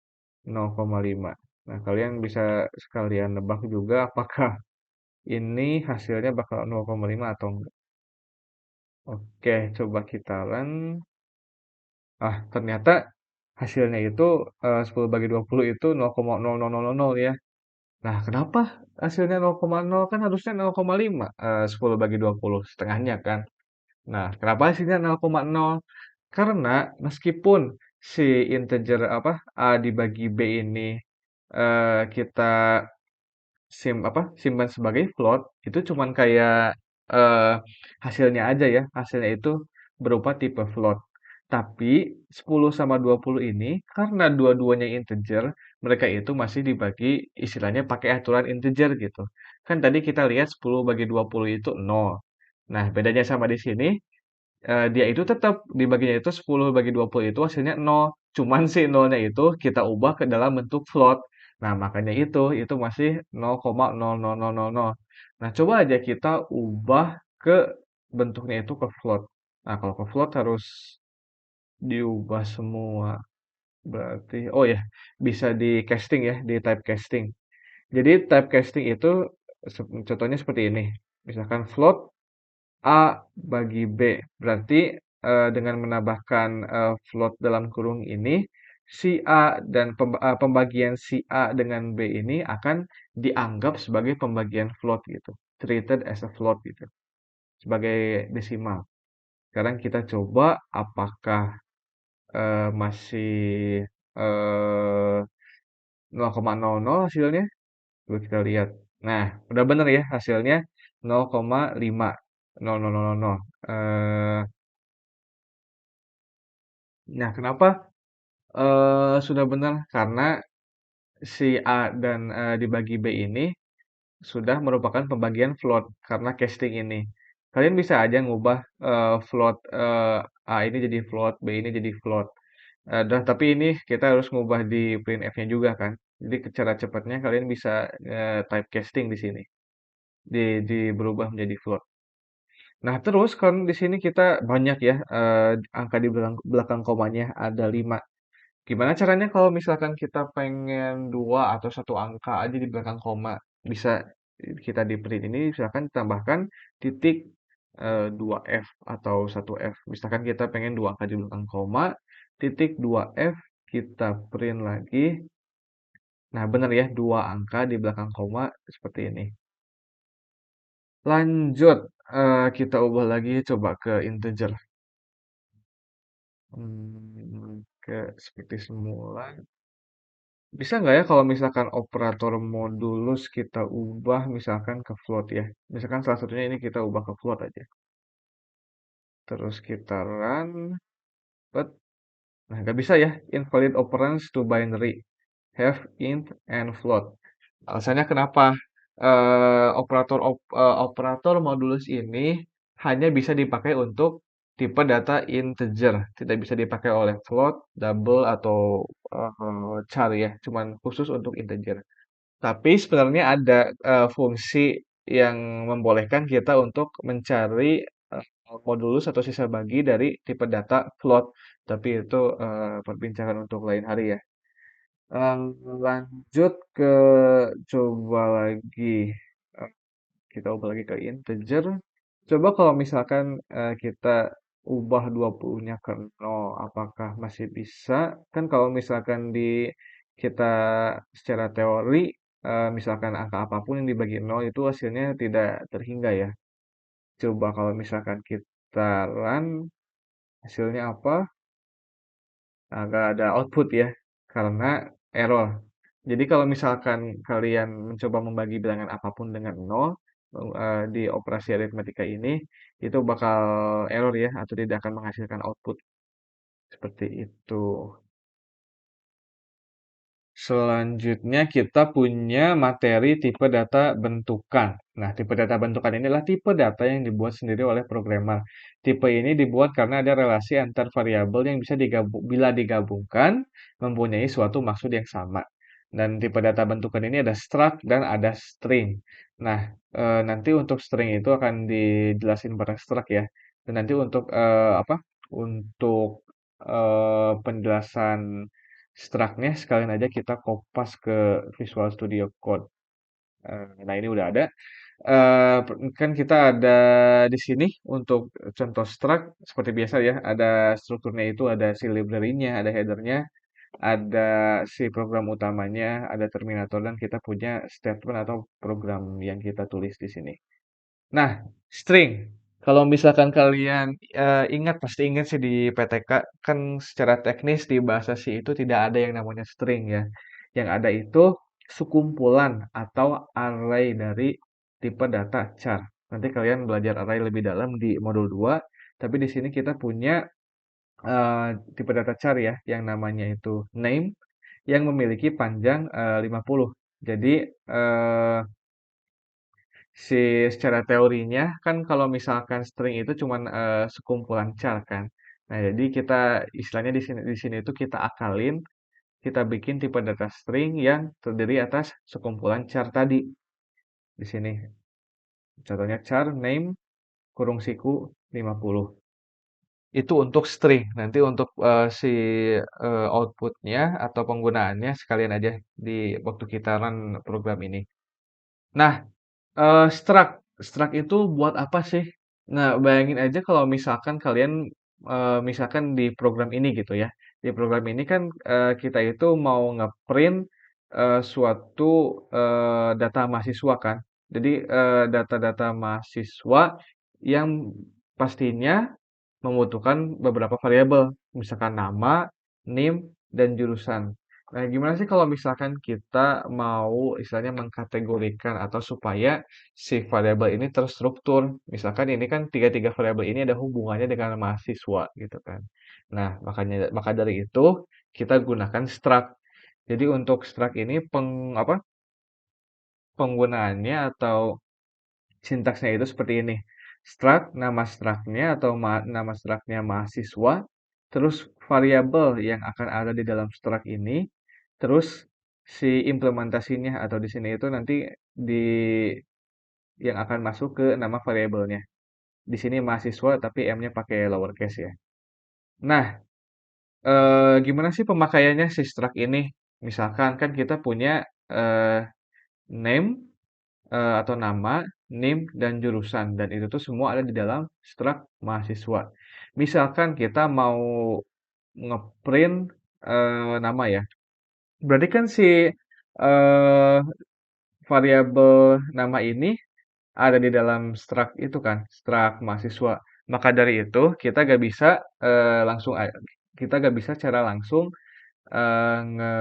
0,5. Nah, kalian bisa sekalian nebak juga apakah ini hasilnya bakal 0,5 atau enggak. Oke, coba kita run. Ternyata hasilnya itu 10 bagi 20 itu 0,0000 ya. Nah, kenapa hasilnya 0,0 kan harusnya 0,5 10 bagi 20 setengahnya kan. Nah, kenapa hasilnya 0,0? Karena meskipun si integer apa A dibagi B ini kita simpan sebagai float itu cuman kayak eh, hasilnya aja ya. Hasilnya itu berupa tipe float. Tapi 10 sama 20 ini karena dua-duanya integer, mereka itu masih dibagi istilahnya pakai aturan integer gitu. Kan tadi kita lihat 10 bagi 20 itu 0. Nah, bedanya sama di sini dia itu tetap dibaginya itu 10 bagi 20 itu hasilnya 0. Cuman si nolnya itu kita ubah ke dalam bentuk float. Nah, makanya itu masih 0,00000. Nah, coba aja kita ubah ke bentuknya itu ke float. Nah, kalau ke float harus diubah semua. Berarti, oh ya, bisa di casting ya, di type casting. Jadi type casting itu contohnya seperti ini. Misalkan float A bagi B. Berarti dengan menambahkan float dalam kurung ini, si A dan pembagian si A dengan B ini akan dianggap sebagai pembagian float gitu. Treated as a float gitu. Sebagai desimal. Sekarang kita coba apakah masih 0,00 hasilnya. Coba kita lihat. Nah, udah bener ya hasilnya 0,5. 0,000. Nah, kenapa sudah benar? Karena si A dan dibagi B ini sudah merupakan pembagian float karena casting ini. Kalian bisa aja ngubah float A ini jadi float, B ini jadi float. Dan tapi ini kita harus ngubah di printf-nya juga kan. Jadi cara cepatnya kalian bisa type casting di sini, di berubah menjadi float. Nah, terus kan di sini kita banyak ya angka di belakang, belakang komanya ada 5. Gimana caranya kalau misalkan kita pengen dua atau satu angka aja di belakang koma? Bisa kita di print ini misalkan tambahkan titik 2F atau 1F. Misalkan kita pengen dua angka di belakang koma, titik 2F kita print lagi. Nah, benar ya, dua angka di belakang koma seperti ini. Lanjut, kita ubah lagi coba ke integer. Ke seperti semula. Bisa nggak ya kalau misalkan operator modulus kita ubah misalkan ke float ya. Misalkan salah satunya ini kita ubah ke float aja. Terus kita run. But, nah nggak bisa ya. Invalid operands to binary. Have int and float. Alasannya kenapa? Operator modulus ini hanya bisa dipakai untuk tipe data integer. Tidak bisa dipakai oleh float, double, atau char ya. Cuman khusus untuk integer. Tapi sebenarnya ada fungsi yang membolehkan kita untuk mencari modulus atau sisa bagi dari tipe data float. Tapi itu perbincangan untuk lain hari ya. Lanjut ke coba lagi eh, kita ubah lagi ke integer. Coba kalau misalkan kita ubah 20-nya ke 0, apakah masih bisa? Kan kalau misalkan kita secara teori, misalkan angka apapun yang dibagi 0 itu hasilnya tidak terhingga ya. Coba kalau misalkan kita run, hasilnya apa? Nah, nggak ada output ya, karena error. Jadi kalau misalkan kalian mencoba membagi bilangan apapun dengan 0 di operasi aritmatika ini, itu bakal error ya, atau tidak akan menghasilkan output. Seperti itu. Selanjutnya kita punya materi tipe data bentukan. Nah, tipe data bentukan ini adalah tipe data yang dibuat sendiri oleh programmer. Tipe ini dibuat karena ada relasi antar variabel yang bisa bila digabungkan mempunyai suatu maksud yang sama. Dan tipe data bentukan ini ada struct dan ada string. Nah, nanti untuk string itu akan dijelasin bareng struct ya. Dan nanti untuk apa? Untuk penjelasan struct-nya sekalian aja kita kopas ke Visual Studio Code. Nah ini udah ada. Kan kita ada di sini untuk contoh struct seperti biasa ya. Ada strukturnya itu ada si library-nya, ada header-nya, ada si program utamanya, ada terminator dan kita punya statement atau program yang kita tulis di sini. Nah, string. Kalau misalkan kalian ingat, pasti ingat sih di PTK, kan secara teknis di bahasa C itu tidak ada yang namanya string ya. Yang ada itu sekumpulan atau array dari tipe data char. Nanti kalian belajar array lebih dalam di modul 2. Tapi di sini kita punya tipe data char ya, yang namanya itu name, yang memiliki panjang 50. Jadi, eh, secara teorinya kan kalau misalkan string itu cuman sekumpulan char kan. Nah, jadi kita istilahnya di sini itu kita akalin, kita bikin tipe data string yang terdiri atas sekumpulan char tadi. Di sini contohnya char name kurung siku 50. Itu untuk string. Nanti untuk si outputnya atau penggunaannya sekalian aja di waktu kita run program ini. Nah, struct. Struct itu buat apa sih? Nah, bayangin aja kalau misalkan kalian, misalkan di program ini gitu ya. Di program ini kan kita itu mau ngeprint suatu data mahasiswa kan. Jadi data-data mahasiswa yang pastinya membutuhkan beberapa variabel, misalkan nama, NIM, dan jurusan. Nah, gimana sih kalau misalkan kita mau istilahnya mengkategorikan atau supaya si variabel ini terstruktur. Misalkan ini kan tiga-tiga variabel ini ada hubungannya dengan mahasiswa gitu kan. Nah, maka dari itu kita gunakan struct. Jadi untuk struct ini penggunaannya atau sintaksnya itu seperti ini. Struct, nama struct-nya atau nama struct-nya mahasiswa, terus variabel yang akan ada di dalam struct ini, terus si implementasinya atau di sini itu nanti di yang akan masuk ke nama variabelnya. Di sini mahasiswa tapi M-nya pakai lowercase ya. Nah, gimana sih pemakaiannya si struct ini? Misalkan kan kita punya eh, name atau nama, NIM, dan jurusan. Dan itu tuh semua ada di dalam struct mahasiswa. Misalkan kita mau ngeprint nama ya. Berarti kan si eh, variabel nama ini ada di dalam struct itu kan, struct mahasiswa. Maka dari itu kita gak bisa langsung kita gak bisa secara langsung eh, nge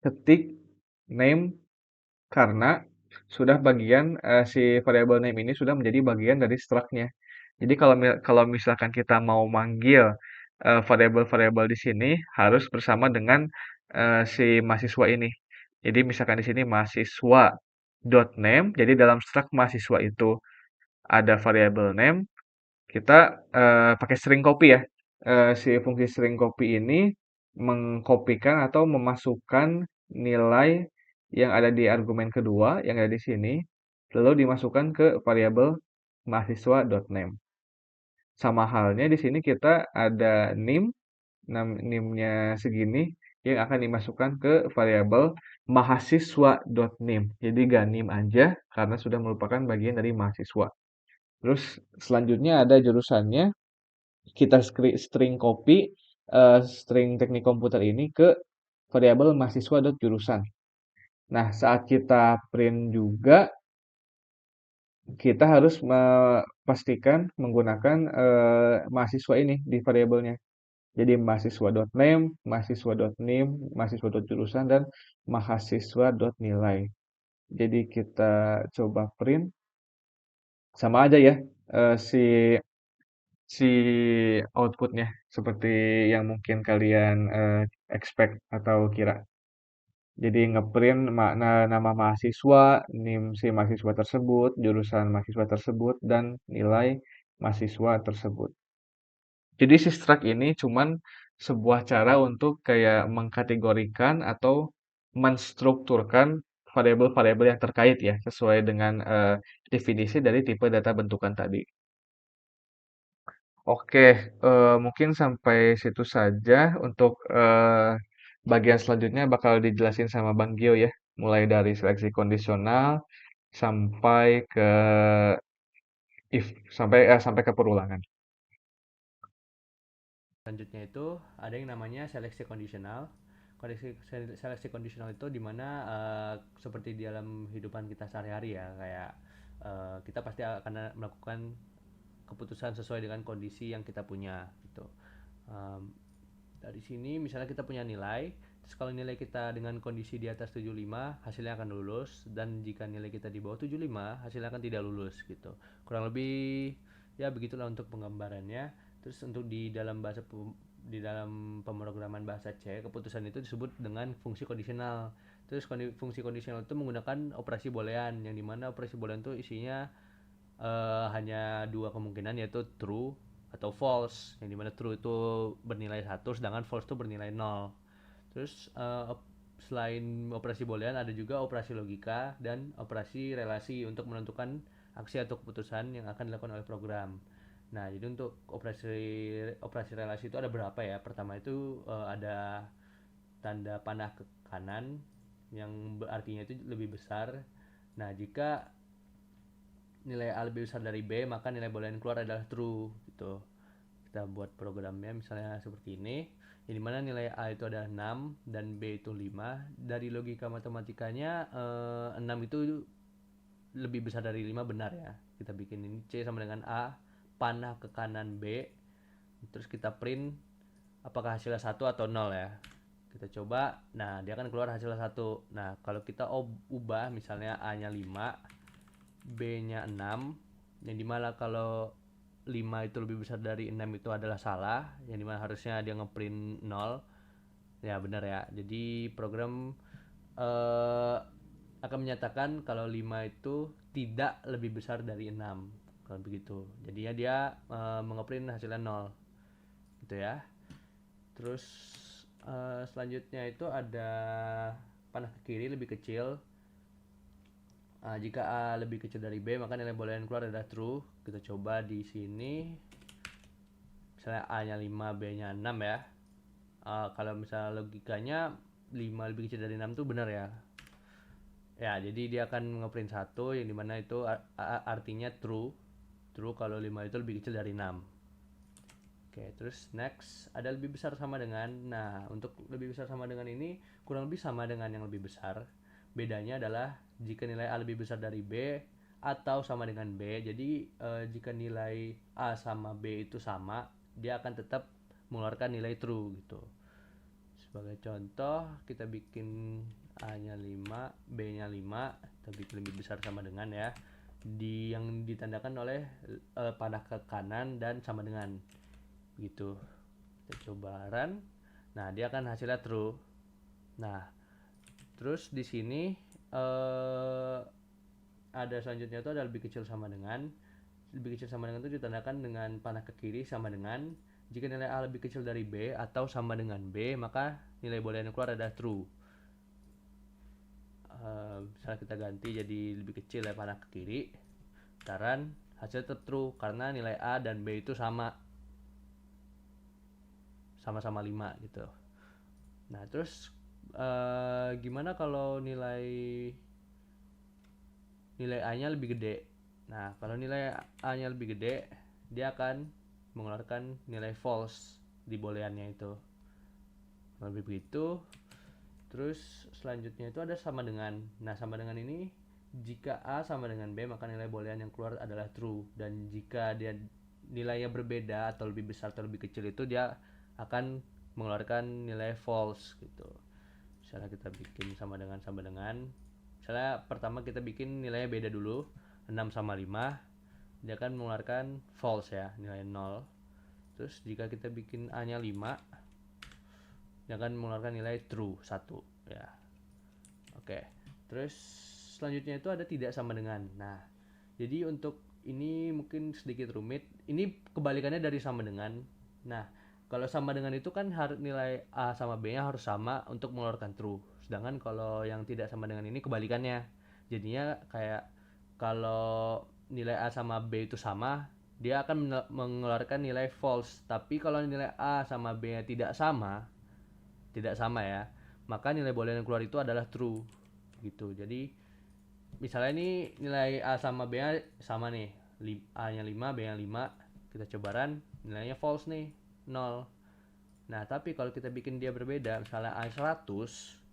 ngeketik name karena sudah bagian si variabel name ini sudah menjadi bagian dari struct-nya. Jadi kalau misalkan kita mau manggil variabel-variabel di sini harus bersama dengan si mahasiswa ini. Jadi misalkan di sini mahasiswa dot name, jadi dalam struct mahasiswa itu ada variabel name, kita pakai string copy ya. Si fungsi string copy ini mengkopikan atau memasukkan nilai yang ada di argumen kedua yang ada di sini, lalu dimasukkan ke variabel mahasiswa.name. Sama halnya di sini kita ada nim, nimnya segini yang akan dimasukkan ke variabel mahasiswa.name. Jadi gak nim aja karena sudah merupakan bagian dari mahasiswa. Terus selanjutnya ada jurusannya, kita string copy string teknik komputer ini ke variabel mahasiswa.jurusan. Nah, saat kita print juga, kita harus memastikan menggunakan mahasiswa ini di variabelnya. Jadi mahasiswa.name, mahasiswa.nim, mahasiswa.jurusan, dan mahasiswa.nilai. Jadi kita coba print, sama aja ya si si outputnya. seperti yang mungkin kalian expect atau kira. Jadi ngeprint nama mahasiswa, NIM si mahasiswa tersebut, jurusan mahasiswa tersebut, dan nilai mahasiswa tersebut. Jadi si struct ini cuman sebuah cara untuk kayak mengkategorikan atau menstrukturkan variabel-variabel yang terkait ya, sesuai dengan definisi dari tipe data bentukan tadi. Oke, mungkin sampai situ saja untuk bagian selanjutnya bakal dijelasin sama Bang Gio ya, mulai dari seleksi kondisional sampai ke if sampai ke perulangan.
Selanjutnya itu ada yang namanya seleksi kondisional. Seleksi kondisional itu dimana seperti di dalam kehidupan kita sehari-hari ya, kayak kita pasti akan melakukan keputusan sesuai dengan kondisi yang kita punya gitu. Um, dari sini misalnya kita punya nilai, terus kalau nilai kita dengan kondisi di atas 75 hasilnya akan lulus, dan jika nilai kita di bawah 75 hasilnya akan tidak lulus gitu. Kurang lebih ya begitulah untuk penggambarannya. Terus untuk di dalam pemrograman bahasa C, keputusan itu disebut dengan fungsi kondisional. Terus fungsi kondisional itu menggunakan operasi boolean, yang dimana operasi boolean itu isinya hanya dua kemungkinan, yaitu true atau false, yang dimana true itu bernilai 1 sedangkan false itu bernilai 0. Terus selain operasi boolean ada juga operasi logika dan operasi relasi untuk menentukan aksi atau keputusan yang akan dilakukan oleh program. Nah, jadi untuk operasi relasi itu ada berapa ya? Pertama itu ada tanda panah ke kanan yang artinya itu lebih besar. Nah, jika nilai A lebih besar dari B, maka nilai boolean keluar adalah true gitu. Kita buat programnya misalnya seperti ini, yang dimana nilai A itu adalah 6 dan B itu 5. Dari logika matematikanya 6 itu lebih besar dari 5, benar ya. Kita bikin ini C sama dengan A, panah ke kanan B, terus kita print apakah hasilnya 1 atau 0 ya. Kita coba, nah dia akan keluar hasilnya 1. Nah kalau kita ubah misalnya A nya 5, B nya 6, yang dimana kalau 5 itu lebih besar dari 6 itu adalah salah, yang dimana harusnya dia ngeprint 0. Ya benar ya, jadi program eh, akan menyatakan kalau 5 itu tidak lebih besar dari 6, kalau begitu. Jadinya dia mengeprint hasilnya 0 gitu ya. Terus selanjutnya itu ada panah ke kiri lebih kecil. Jika A lebih kecil dari B, maka nilai boolean keluar adalah true. Kita coba di sini. Misalnya A-nya 5, B-nya 6 ya. Kalau misalnya logikanya 5 lebih kecil dari 6 itu benar ya. Ya, jadi dia akan ngeprint 1 yang dimana itu artinya true. True kalau 5 itu lebih kecil dari 6. Oke, terus next ada lebih besar sama dengan. Nah, untuk lebih besar sama dengan ini kurang lebih sama dengan yang lebih besar. Bedanya adalah jika nilai A lebih besar dari B atau sama dengan B. Jadi jika nilai A sama B itu sama, dia akan tetap mengeluarkan nilai true gitu. Sebagai contoh, kita bikin A-nya 5, B-nya 5, kita bikin lebih besar sama dengan ya. Yang ditandakan oleh panah ke kanan dan sama dengan gitu. Kita coba run. Nah, dia akan hasilnya true. Nah, terus di sini ada selanjutnya itu ada lebih kecil sama dengan. Lebih kecil sama dengan itu ditandakan dengan panah ke kiri sama dengan. Jika nilai A lebih kecil dari B atau sama dengan B, maka nilai boolean yang keluar adalah true. Misalnya kita ganti jadi lebih kecil ya panah ke kiri. Sekarang hasil tetap true karena nilai A dan B itu sama-sama 5 gitu. Nah, terus gimana kalau nilai A-nya lebih gede? Nah, kalau nilai A-nya lebih gede, dia akan mengeluarkan nilai false di booleannya itu. Lebih begitu. Terus selanjutnya itu ada sama dengan. Nah, sama dengan ini jika A sama dengan B, maka nilai boolean yang keluar adalah true, dan jika dia nilainya berbeda atau lebih besar atau lebih kecil itu dia akan mengeluarkan nilai false gitu. Misalnya kita bikin sama dengan. Misalnya pertama kita bikin nilainya beda dulu, 6 sama 5, dia akan mengeluarkan false ya, nilai 0. Terus jika kita bikin A-nya 5, dia akan mengeluarkan nilai true 1 ya. Oke. Terus selanjutnya itu ada tidak sama dengan. Nah, jadi untuk ini mungkin sedikit rumit. Ini kebalikannya dari sama dengan. Nah, kalau sama dengan itu kan nilai A sama B-nya harus sama untuk mengeluarkan true. Sedangkan kalau yang tidak sama dengan ini kebalikannya. Jadinya kayak kalau nilai A sama B itu sama, dia akan mengeluarkan nilai false. Tapi kalau nilai A sama B-nya tidak sama ya, maka nilai boolean yang keluar itu adalah true gitu. Jadi misalnya ini nilai A sama B nya sama nih, A nya 5, B nya 5, kita coba run, nilainya false nih, 0. Nah tapi kalau kita bikin dia berbeda, misalnya A 100,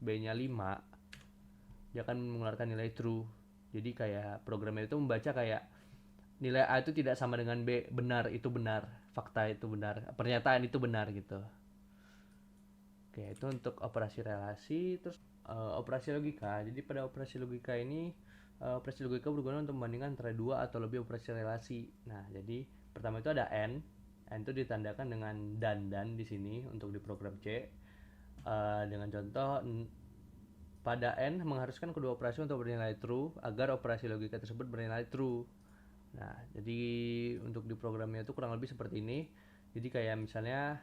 B nya 5, dia akan mengeluarkan nilai true. Jadi kayak programnya itu membaca kayak nilai A itu tidak sama dengan B, benar itu benar, fakta itu benar, pernyataan itu benar gitu. Oke, itu untuk operasi relasi. Terus operasi logika. Jadi pada operasi logika ini, operasi logika berguna untuk membandingkan antara dua atau lebih operasi relasi. Nah, jadi pertama itu ada n. N itu ditandakan dengan dan di sini untuk di program C. Dengan contoh, pada n mengharuskan kedua operasi untuk bernilai true agar operasi logika tersebut bernilai true. Nah, jadi untuk di programnya itu kurang lebih seperti ini. Jadi kayak misalnya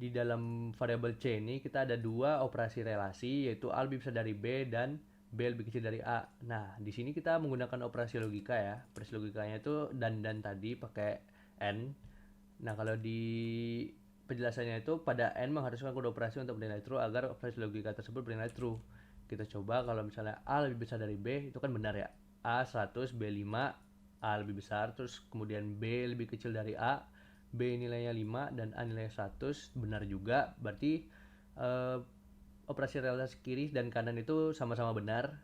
di dalam variabel C ini kita ada dua operasi relasi, yaitu A lebih besar dari B dan B lebih kecil dari A. Nah, di sini kita menggunakan operasi logika ya. Operasi logikanya itu dan tadi pakai N. Nah, kalau di penjelasannya itu pada N mengharuskan kode operasi untuk bernilai true agar operasi logika tersebut bernilai true. Kita coba kalau misalnya A lebih besar dari B, itu kan benar ya. A 100, B 5, A lebih besar, terus kemudian B lebih kecil dari A, B nilainya 5 dan A nilainya 100, benar juga. Berarti operasi relasi kiri dan kanan itu sama-sama benar.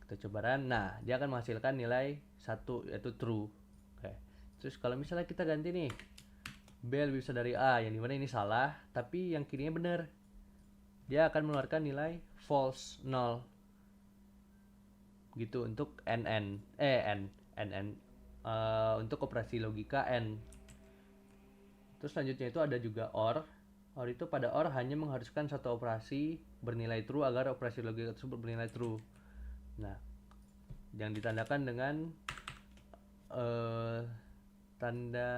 Kita coba run. Nah, dia akan menghasilkan nilai 1 yaitu true. Oke. Terus kalau misalnya kita ganti nih, B lebih besar dari A, yang dimana ini salah, tapi yang kirinya benar. Dia akan mengeluarkan nilai false 0. Gitu untuk n untuk operasi logika n. Terus selanjutnya itu ada juga OR. OR itu pada OR hanya mengharuskan satu operasi bernilai true agar operasi logika tersebut bernilai true. Nah, yang ditandakan dengan tanda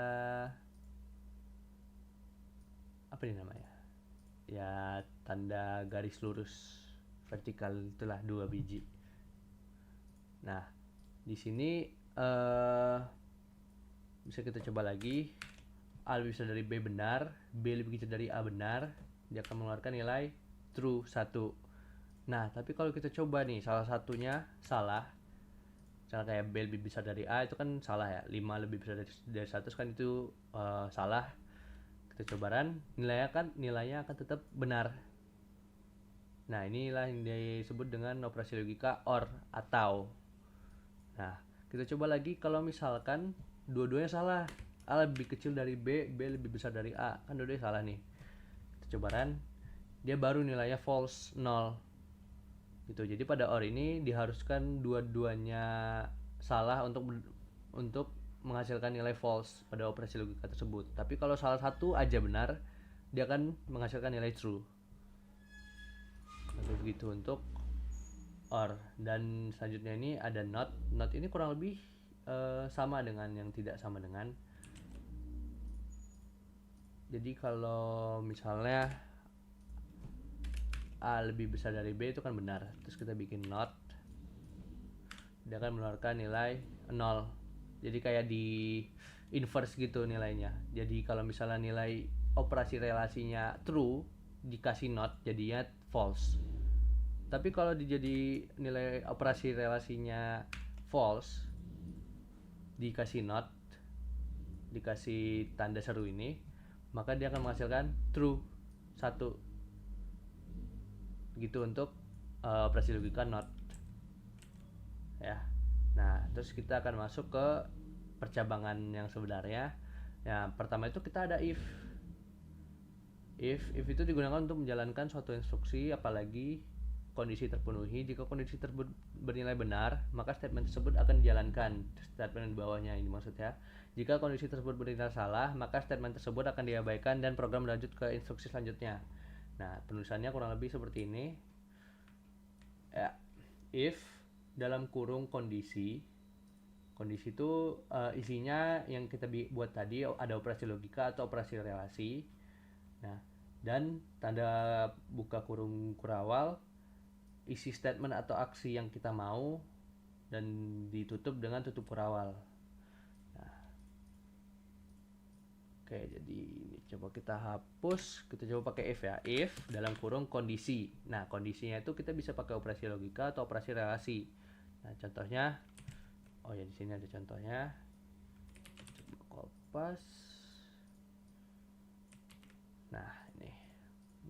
apa ini namanya? Ya, tanda garis lurus vertikal itulah 2 biji. Nah, di sini bisa kita coba lagi. A lebih besar dari B benar, B lebih kecil dari A benar, dia akan mengeluarkan nilai true 1. Nah, tapi kalau kita coba nih, salah satunya salah, misalnya kayak B lebih besar dari A, itu kan salah ya, 5 lebih besar dari 100 kan itu salah. Kita coba run, nilainya akan tetap benar. Nah, inilah yang disebut dengan operasi logika OR atau. Nah, kita coba lagi kalau misalkan dua-duanya salah. A lebih kecil dari B, B lebih besar dari A. Kan dua-duanya salah nih. Kita coba run. Dia baru nilainya false 0. Gitu. Jadi pada OR ini diharuskan dua-duanya salah untuk menghasilkan nilai false pada operasi logika tersebut. Tapi kalau salah satu aja benar, dia akan menghasilkan nilai true. Begitu untuk OR. Dan selanjutnya ini ada NOT. NOT ini kurang lebih sama dengan yang tidak sama dengan. Jadi kalau misalnya A lebih besar dari B itu kan benar. Terus kita bikin NOT, dia akan mengeluarkan nilai 0. Jadi kayak di inverse gitu nilainya. Jadi kalau misalnya nilai operasi relasinya true, dikasih NOT, jadinya false. Tapi kalau jadi nilai operasi relasinya false, dikasih NOT, dikasih tanda seru ini, maka dia akan menghasilkan true 1. Gitu untuk operasi logika NOT ya. Nah, terus kita akan masuk ke percabangan yang sebenarnya. Nah, pertama itu kita ada if itu digunakan untuk menjalankan suatu instruksi, apalagi kondisi terpenuhi. Jika kondisi tersebut bernilai benar, maka statement tersebut akan dijalankan. Statement di bawahnya ini maksudnya. Jika kondisi tersebut bernilai salah, maka statement tersebut akan diabaikan dan program lanjut ke instruksi selanjutnya. Nah, penulisannya kurang lebih seperti ini. Ya, if dalam kurung kondisi itu isinya yang kita buat tadi ada operasi logika atau operasi relasi. Nah, dan tanda buka kurung kurawal isi statement atau aksi yang kita mau dan ditutup dengan tutup kurawal. Nah, oke, jadi ini coba kita hapus, kita coba pakai if ya. If dalam kurung kondisi. Nah, kondisinya itu kita bisa pakai operasi logika atau operasi relasi. Nah, contohnya ya di sini ada contohnya. Coba kopas. Nah, ini.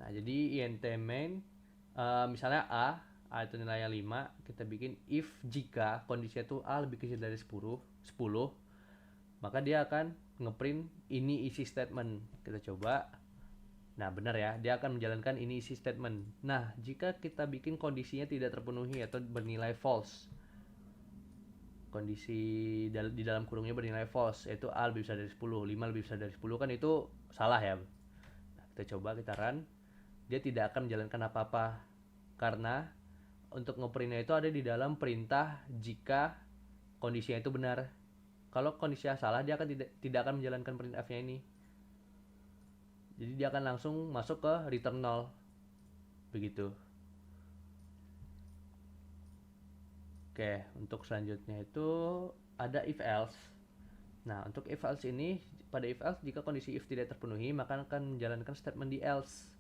Nah, jadi int main misalnya A itu nilainya 5, kita bikin if jika kondisinya itu A lebih kecil dari 10, maka dia akan ngeprint ini isi statement. Kita coba. Nah, benar ya, dia akan menjalankan ini isi statement. Nah, jika kita bikin kondisinya tidak terpenuhi atau bernilai false, kondisi di dalam kurungnya bernilai false, yaitu A lebih besar dari 10, 5 lebih besar dari 10, kan itu salah ya. Nah, kita coba, kita run. Dia tidak akan menjalankan apa-apa karena untuk ngeprintnya itu ada di dalam perintah jika kondisinya itu benar. Kalau kondisinya salah, dia akan tidak akan menjalankan printf-nya ini. Jadi dia akan langsung masuk ke return 0. Begitu. Oke, untuk selanjutnya itu ada if else. Nah, untuk if else ini, pada if else jika kondisi if tidak terpenuhi, maka akan menjalankan statement di else.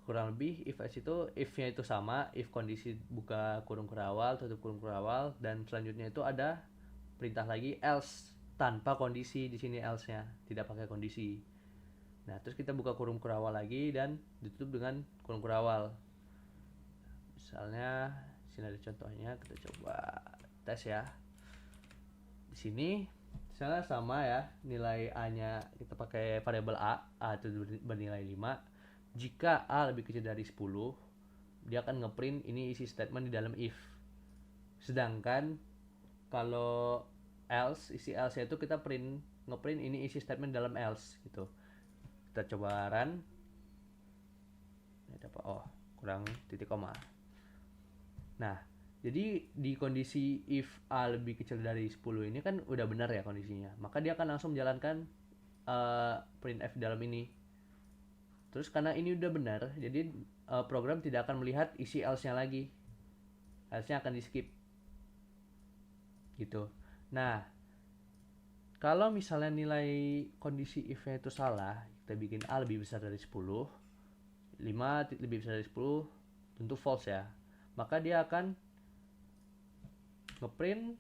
Kurang lebih if else itu if-nya itu sama, if kondisi buka kurung kurawal, tutup kurung kurawal, dan selanjutnya itu ada perintah lagi else tanpa kondisi. Di sini else-nya tidak pakai kondisi. Nah, terus kita buka kurung kurawal lagi dan ditutup dengan kurung kurawal. Misalnya di sini ada contohnya, kita coba tes ya. Di sini misalnya sama ya, nilai A-nya kita pakai variabel A itu bernilai 5. Jika A lebih kecil dari 10, dia akan ngeprint ini isi statement di dalam if. Sedangkan kalau else, isi else itu kita ngeprint ini isi statement dalam else gitu. Kita coba run. Ini dapat kurang titik koma. Nah, jadi di kondisi if A lebih kecil dari 10 ini kan udah benar ya kondisinya. Maka dia akan langsung menjalankan printf dalam ini. Terus karena ini udah benar, jadi program tidak akan melihat isi else-nya lagi. Else-nya akan di-skip. Gitu. Nah, kalau misalnya nilai kondisi if-nya itu salah, kita bikin A lebih besar dari 10, 5 lebih besar dari 10, tentu false ya. Maka dia akan ngeprint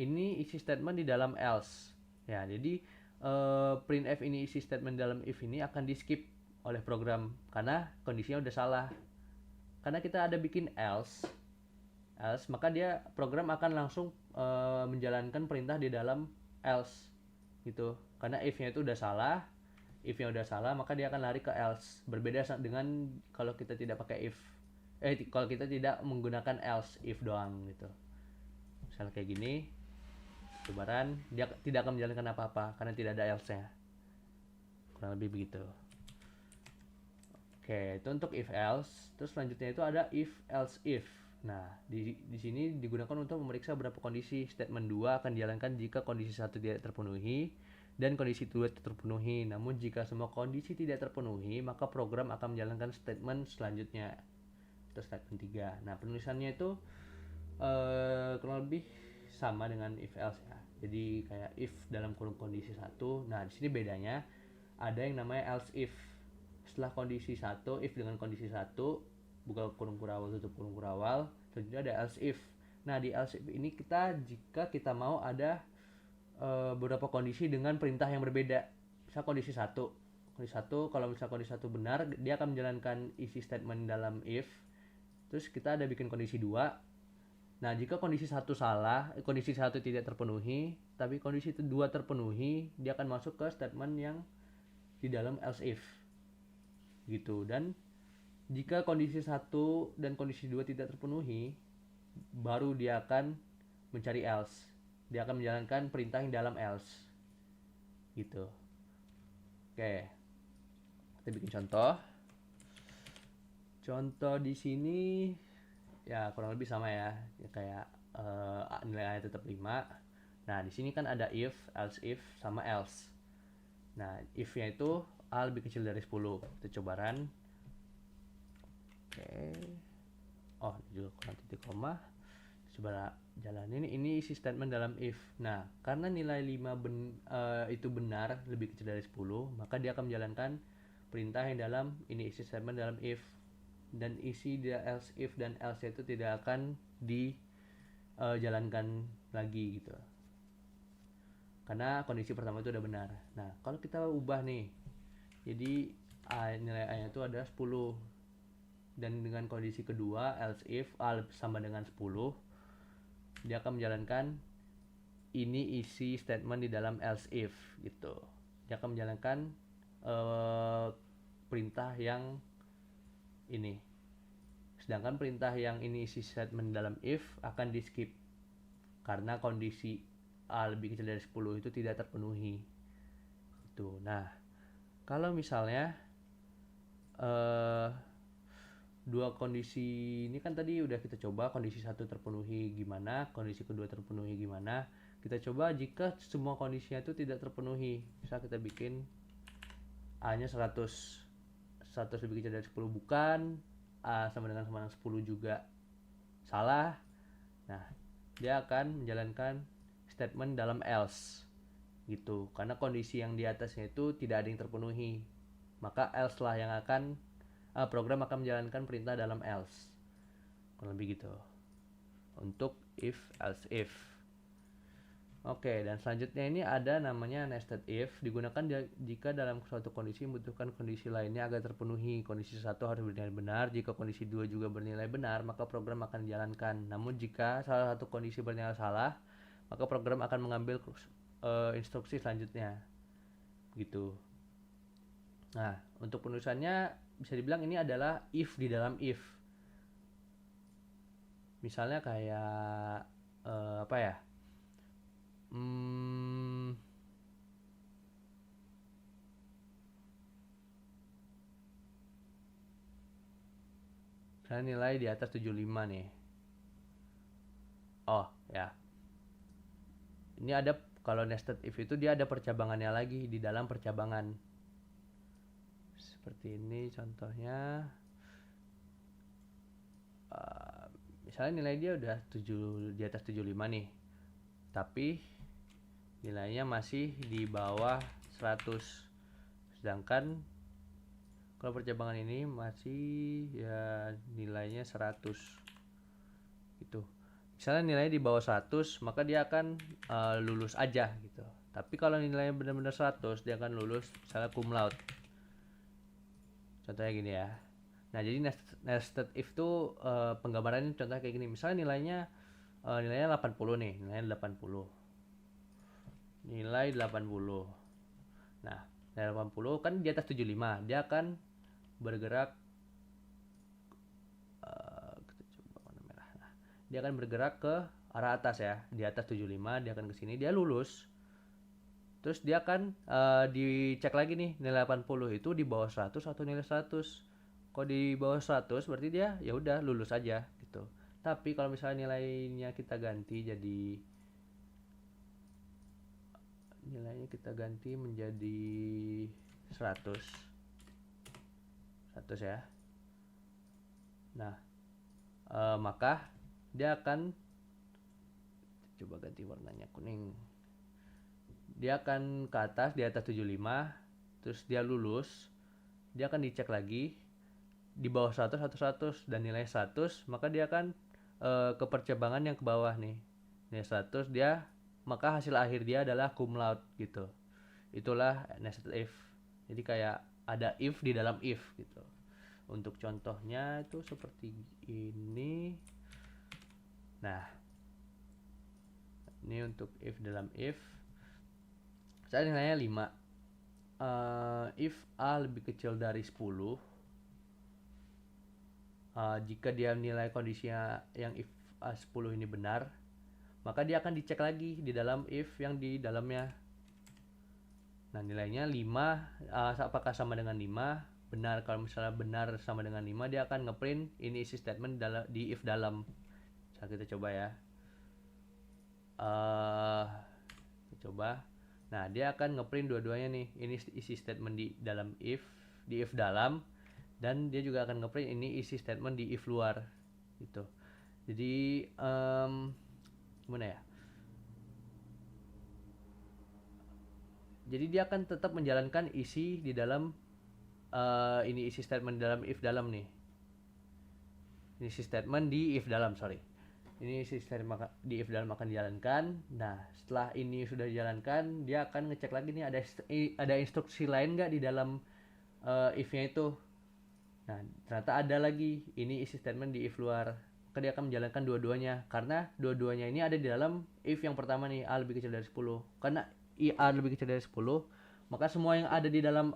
ini isi statement di dalam else. Ya, jadi printf ini isi statement dalam if ini akan di-skip oleh program karena kondisinya udah salah. Karena kita ada bikin else, maka dia program akan langsung menjalankan perintah di dalam else gitu. Karena if-nya itu udah salah, maka dia akan lari ke else. Berbeda dengan kalau kita tidak pakai if. Kalau kita tidak menggunakan else, if doang gitu. Misalnya kayak gini, cobaran, dia tidak akan menjalankan apa-apa karena tidak ada else-nya. Kurang lebih begitu. Oke, itu untuk if else. Terus selanjutnya itu ada if else if. Nah, di sini digunakan untuk memeriksa berapa kondisi. Statement 2 akan dijalankan jika kondisi 1 tidak terpenuhi dan kondisi 2 terpenuhi. Namun jika semua kondisi tidak terpenuhi, maka program akan menjalankan statement selanjutnya. Itu statement 3. Nah, penulisannya itu kurang lebih sama dengan if else ya. Jadi kayak if dalam kurung kondisi 1. Nah, di sini bedanya ada yang namanya else if. Setelah kondisi 1, if dengan kondisi 1, buka kurung kurawal, tutup kurung kurawal, selanjutnya ada else if. Nah, di else if ini jika kita mau ada beberapa kondisi dengan perintah yang berbeda. Misal kondisi 1. Kondisi 1, kalau misal kondisi 1 benar, dia akan menjalankan isi statement dalam if. Terus kita ada bikin kondisi 2. Nah, jika kondisi 1 salah, kondisi 1 tidak terpenuhi, tapi kondisi 2 terpenuhi, dia akan masuk ke statement yang di dalam else if. Gitu. Dan Jika kondisi satu dan kondisi 2 tidak terpenuhi, baru dia akan mencari else. Dia akan menjalankan perintah yang dalam else. Gitu. Oke, kita bikin contoh. Contoh di sini ya kurang lebih sama ya, kayak nilai A tetap 5. Nah, di sini kan ada if, else if sama else. Nah, if-nya itu A lebih kecil dari 10. Kita coba run. Oke. Oh, juga kurang titik koma. Coba jalanin, ini isi statement dalam if. Nah, karena nilai 5 itu benar, lebih kecil dari 10, maka dia akan menjalankan perintah yang dalam ini isi statement dalam if. Dan isi dia else if dan else itu tidak akan dijalankan lagi gitu. Karena kondisi pertama itu udah benar. Nah, kalau kita ubah nih, jadi nilai A-nya itu ada 10. Dan dengan kondisi kedua, else if A sama dengan 10, dia akan menjalankan ini isi statement di dalam else if gitu. Dia akan menjalankan perintah yang ini. Sedangkan perintah yang ini isi statement dalam if akan di skip karena kondisi A lebih kecil dari 10 itu tidak terpenuhi. Itu. Nah, kalau misalnya dua kondisi ini kan tadi udah kita coba, kondisi satu terpenuhi gimana, kondisi kedua terpenuhi gimana. Kita coba jika semua kondisinya itu tidak terpenuhi. Misal kita bikin A-nya 100. 100 lebih kecil dari 10 bukan, A sama dengan 10 juga salah. Nah, dia akan menjalankan statement dalam else gitu. Karena kondisi yang di atasnya itu tidak ada yang terpenuhi. Maka else lah yang akan program akan menjalankan perintah dalam else. Kurang lebih gitu. Untuk if else if. Oke, dan selanjutnya ini ada namanya nested if, digunakan jika dalam suatu kondisi membutuhkan kondisi lainnya agar terpenuhi. Kondisi satu harus bernilai benar, jika kondisi dua juga bernilai benar, maka program akan dijalankan. Namun jika salah satu kondisi bernilai salah, maka program akan mengambil instruksi selanjutnya. Gitu. Nah, untuk penulisannya bisa dibilang ini adalah if di dalam if. Misalnya kayak apa ya? Misalnya nilai di atas 75 nih. Oh, ya. Ini ada, kalau nested if itu dia ada percabangannya lagi di dalam percabangan. Seperti ini contohnya. Misalnya nilai dia udah 7 di atas 75 nih. Tapi nilainya masih di bawah 100. Sedangkan kalau percabangan ini masih ya nilainya 100 gitu. Misalnya nilainya di bawah 100, maka dia akan lulus aja gitu. Tapi kalau nilainya benar-benar 100, dia akan lulus misalnya cum laude. Contohnya gini ya. Nah, jadi nested if tuh penggambarannya contohnya kayak gini. Misalnya nilainya 80 nih, nilainya 80. Nilai 80. Nah, nilai 80 kan di atas 75. Dia akan bergerak kita coba warna merah. Nah, dia akan bergerak ke arah atas ya. Di atas 75 dia akan ke sini, dia lulus. Terus dia akan dicek lagi nih nilai 80 itu di bawah 100 atau nilai 100. Kalau di bawah 100 berarti dia ya udah lulus aja gitu. Tapi kalau misalnya nilainya kita ganti menjadi 100. 100 ya. Nah, maka dia akan coba ganti warnanya kuning. Dia akan ke atas di atas 75, terus dia lulus. Dia akan dicek lagi di bawah 100 atau 100 dan nilai 100, maka dia akan ke percabangan yang ke bawah nih. Nilai 100 dia, maka hasil akhir dia adalah cum laude gitu. Itulah nested if. Jadi kayak ada if di dalam if gitu. Untuk contohnya itu seperti ini. Nah, ini untuk if dalam if. Saya nilainya 5. If A lebih kecil dari 10, Jika dia nilai kondisinya yang if 10 ini benar, maka dia akan dicek lagi di dalam if yang di dalamnya. Nah, nilainya 5, apakah sama dengan 5? Benar. Kalau misalnya benar sama dengan 5, dia akan ngeprint ini isi statement di if dalam. Nah, kita coba ya. Kita coba. Nah, dia akan ngeprint dua-duanya nih. Ini isi statement di dalam di if dalam, dan dia juga akan ngeprint ini isi statement di if luar gitu. Jadi gimana ya, jadi dia akan tetap menjalankan isi di dalam ini isi statement dalam if dalam nih, ini isi statement di if dalam, sorry, ini isi statement di if dalam akan dijalankan. Nah, setelah ini sudah dijalankan, dia akan ngecek lagi nih ada instruksi lain nggak di dalam if-nya itu. Nah, ternyata ada lagi ini isi statement di if luar. Maka dia akan menjalankan dua-duanya, karena dua-duanya ini ada di dalam if yang pertama nih, A lebih kecil dari 10. Karena A lebih kecil dari 10, maka semua yang ada di dalam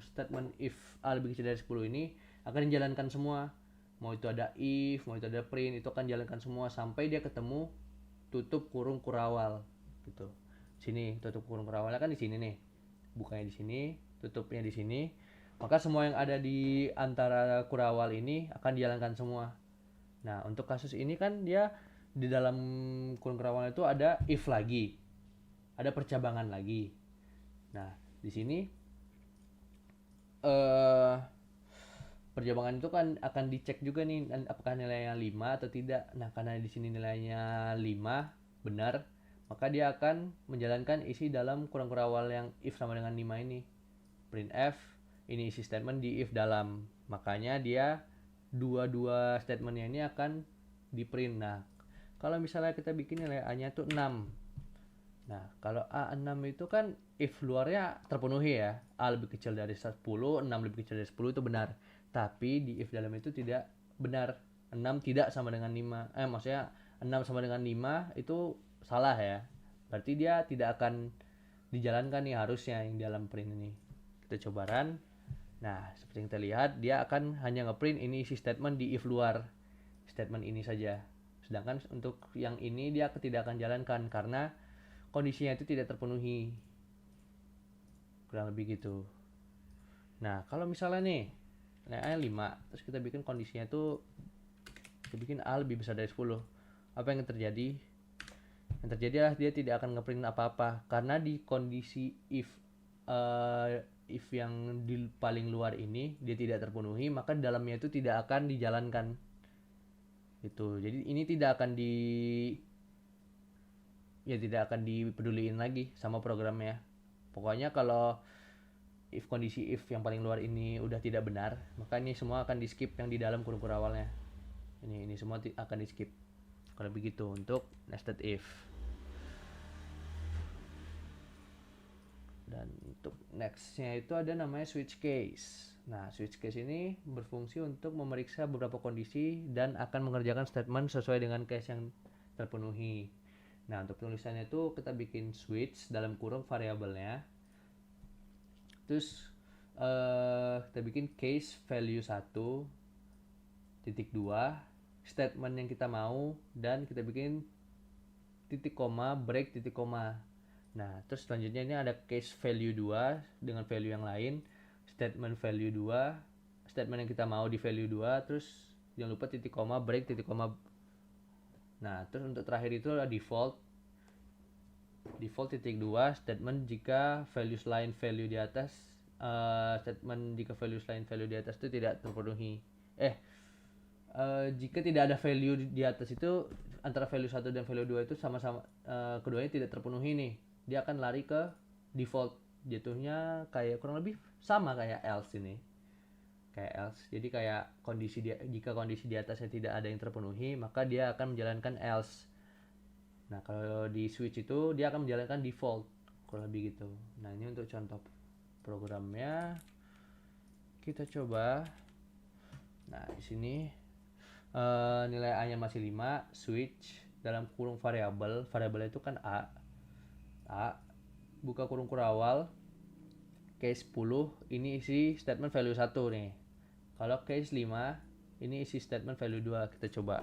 statement if A lebih kecil dari 10 ini akan dijalankan semua. Mau itu ada if, mau itu ada print, itu akan dijalankan semua sampai dia ketemu tutup kurung kurawal gitu. Sini tutup kurung kurawalnya kan di sini nih. Bukanya di sini, tutupnya di sini. Maka semua yang ada di antara kurawal ini akan dijalankan semua. Nah, untuk kasus ini kan dia di dalam kurung kurawal itu ada if lagi, ada percabangan lagi. Nah, di sini eh percabangan itu kan akan dicek juga nih apakah nilainya 5 atau tidak. Nah, karena di sini nilainya 5 benar, maka dia akan menjalankan isi dalam kurung kurawal yang if sama dengan 5 ini. Printf, ini isi statement di if dalam. Makanya dia dua statementnya ini akan di print. Nah, kalau misalnya kita bikin nilai A-nya tuh 6. Nah, kalau A6 itu kan if luarnya terpenuhi ya. A lebih kecil dari 10, 6 lebih kecil dari 10 itu benar. Tapi di if dalam itu tidak benar. 6 tidak sama dengan 5. Maksudnya 6 sama dengan 5 itu salah ya. Berarti dia tidak akan dijalankan nih harusnya yang dalam print ini. Kita coba run. Nah, seperti yang kita lihat, dia akan hanya ngeprint ini isi statement di if luar. Statement ini saja. Sedangkan untuk yang ini dia tidak akan jalankan karena kondisinya itu tidak terpenuhi. Kurang lebih gitu. Nah, kalau misalnya nih nilai A 5, terus kita bikin kondisinya tuh kita bikin A lebih besar dari 10. Apa yang terjadi? Yang terjadi adalah dia tidak akan ngeprint apa-apa karena di kondisi if yang di paling luar ini dia tidak terpenuhi, maka dalamnya itu tidak akan dijalankan. Itu. Jadi ini tidak akan tidak akan dipeduliin lagi sama programnya. Pokoknya kalau kondisi if yang paling luar ini udah tidak benar, maka ini semua akan di skip yang di dalam kurung awalnya. Ini semua akan di skip. Kalau begitu untuk nested if. Dan untuk nextnya itu ada namanya switch case. Nah, switch case ini berfungsi untuk memeriksa beberapa kondisi dan akan mengerjakan statement sesuai dengan case yang terpenuhi. Nah, untuk tulisannya itu kita bikin switch dalam kurung variabelnya. Terus kita bikin case value 1 titik 2 statement yang kita mau, dan kita bikin titik koma break titik koma. Nah, terus selanjutnya ini ada case value 2 dengan value yang lain, statement value 2, statement yang kita mau di value 2, terus jangan lupa titik koma break titik koma. Nah, terus untuk terakhir itu ada default titik 2 statement jika value selain value di atas statement jika value selain value di atas itu tidak terpenuhi. Jika tidak ada value di atas itu, antara value 1 dan value 2 itu sama-sama keduanya tidak terpenuhi nih, dia akan lari ke default. Jatuhnya kayak kurang lebih sama kayak else ini. Kayak else. Jadi kayak jika kondisi di atasnya tidak ada yang terpenuhi, maka dia akan menjalankan else. Nah, kalau di switch itu dia akan menjalankan default. Kurang lebih gitu. Nah, ini untuk contoh programnya. Kita coba. Nah, di sini nilai A-nya masih 5, switch dalam kurung variabel itu kan A, buka kurung kurawal, case 10, ini isi statement value 1 nih. Kalau case 5 ini isi statement value 2. Kita coba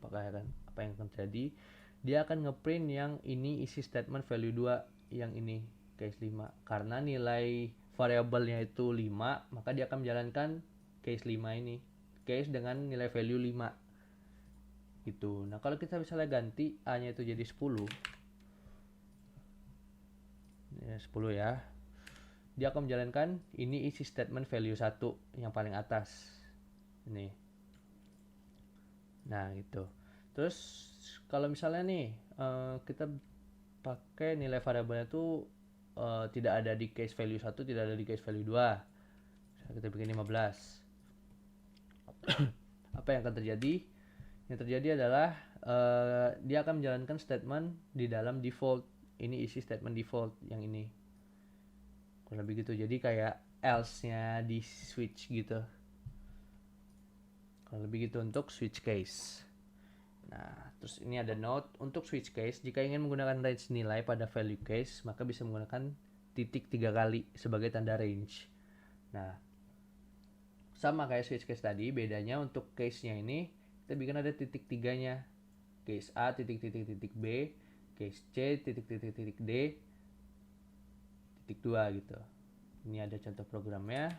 apakah akan apa yang akan terjadi. Dia akan ngeprint yang ini isi statement value 2 yang ini case 5. Karena nilai variabelnya itu 5, maka dia akan menjalankan case 5 ini. Case dengan nilai value 5 gitu. Nah, kalau kita misalnya ganti A-nya itu jadi 10. Ya, 10 ya. Dia akan menjalankan ini isi statement value 1 yang paling atas. Ini. Nah, gitu. Terus kalau misalnya nih kita pakai nilai variabelnya tuh tidak ada di case value 1, tidak ada di case value 2. Misalnya kita bikin 15. Apa yang akan terjadi? Yang terjadi adalah dia akan menjalankan statement di dalam default. Ini isi statement default yang ini. Kurang lebih gitu. Jadi kayak else-nya di switch gitu. Kurang lebih gitu untuk switch case. Nah, terus ini ada note untuk switch case. Jika ingin menggunakan range nilai pada value case, maka bisa menggunakan titik 3 kali sebagai tanda range. Nah, sama kayak switch case tadi, bedanya untuk case-nya ini kita bikin ada titik 3-nya. Case A titik titik titik B, case C titik titik titik D, titik 2 gitu. Ini ada contoh programnya.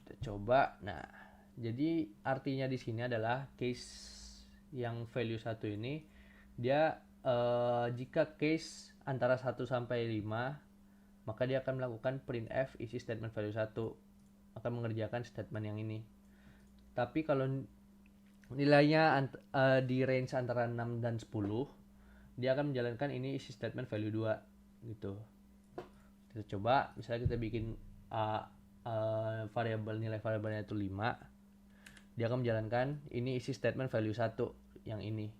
Kita coba. Nah, jadi artinya di sini adalah case yang value 1 ini dia jika case antara 1 sampai 5, maka dia akan melakukan printf isi statement value 1, akan mengerjakan statement yang ini. Tapi kalau nilainya di range antara 6 dan 10, dia akan menjalankan ini isi statement value 2 gitu. Kita coba, misalnya kita bikin variabel nilai variabelnya itu 5, dia akan menjalankan ini isi statement value 1 yang ini.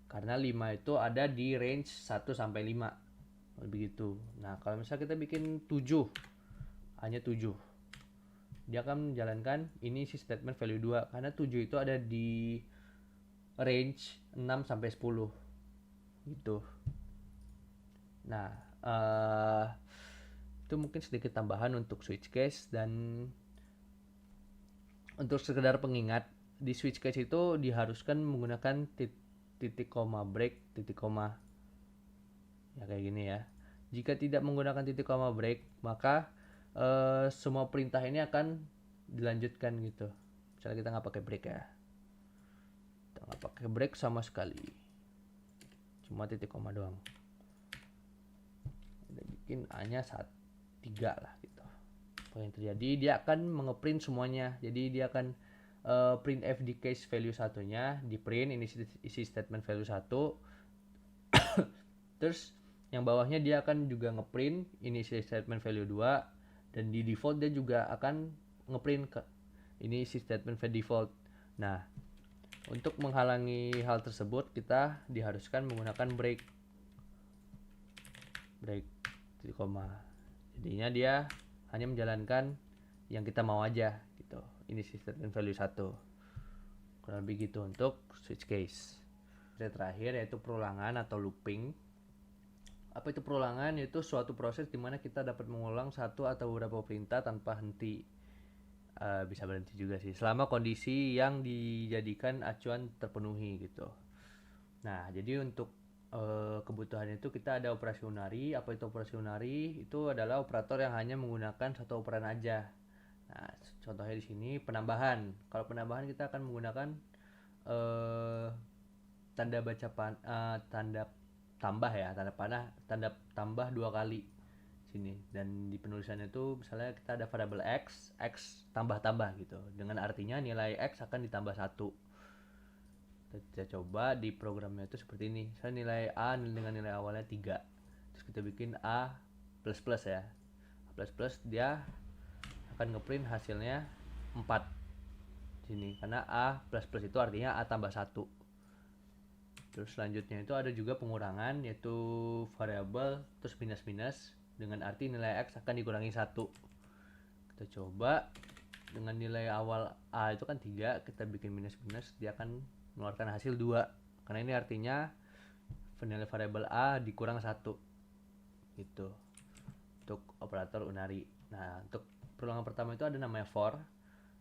Karena 5 itu ada di range 1 sampai 5. Begitu. Nah, kalau misalnya kita bikin 7, hanya 7. Dia akan menjalankan ini isi statement value 2 karena 7 itu ada di range 6 sampai 10. Gitu. Nah, itu mungkin sedikit tambahan untuk switch case. Dan untuk sekedar pengingat, di switch case itu diharuskan menggunakan titik koma break, titik koma ya kayak gini ya. Jika tidak menggunakan titik koma break, maka semua perintah ini akan dilanjutkan gitu. Misalnya kita nggak pakai break ya, kita nggak pakai break sama sekali, cuma titik koma doang. Kita bikin A-nya 3 lah gitu. Apa yang terjadi, dia akan mengeprint semuanya. Jadi dia akan printf di case value satunya, di print ini isi statement value 1. Terus yang bawahnya dia akan juga ngeprint ini isi statement value 2, dan di default dia juga akan ngeprint ini isi statement value default. Nah, untuk menghalangi hal tersebut kita diharuskan menggunakan break titik koma. Jadinya dia hanya menjalankan yang kita mau aja gitu. Ini statement value 1. Kurang lebih gitu untuk switch case. Yang terakhir yaitu perulangan atau looping. Apa itu perulangan? Yaitu suatu proses di mana kita dapat mengulang satu atau beberapa perintah tanpa henti. Bisa berhenti juga sih, selama kondisi yang dijadikan acuan terpenuhi gitu. Nah, jadi untuk kebutuhan itu kita ada operasi unari. Apa itu operasi unari? Itu adalah operator yang hanya menggunakan satu operan aja. Nah, contohnya di sini penambahan. Kalau penambahan kita akan menggunakan tanda tanda tambah ya, tanda tambah 2 kali sini. Dan di penulisannya itu misalnya kita ada variabel x tambah gitu. Dengan artinya nilai x akan ditambah 1. Kita coba di programnya itu seperti ini. Misalnya nilai A dengan nilai awalnya 3. Terus kita bikin A++ ya. A++ dia akan ngeprint hasilnya 4 sini. Karena A++ itu artinya A tambah 1. Terus selanjutnya itu ada juga pengurangan, yaitu variabel terus minus dengan arti nilai x akan dikurangi 1. Kita coba dengan nilai awal A itu kan 3, kita bikin minus, dia akan mengeluarkan hasil 2. Karena ini artinya nilai variabel A dikurang 1. Gitu. Untuk operator unari. Nah, untuk perulangan pertama itu ada namanya for.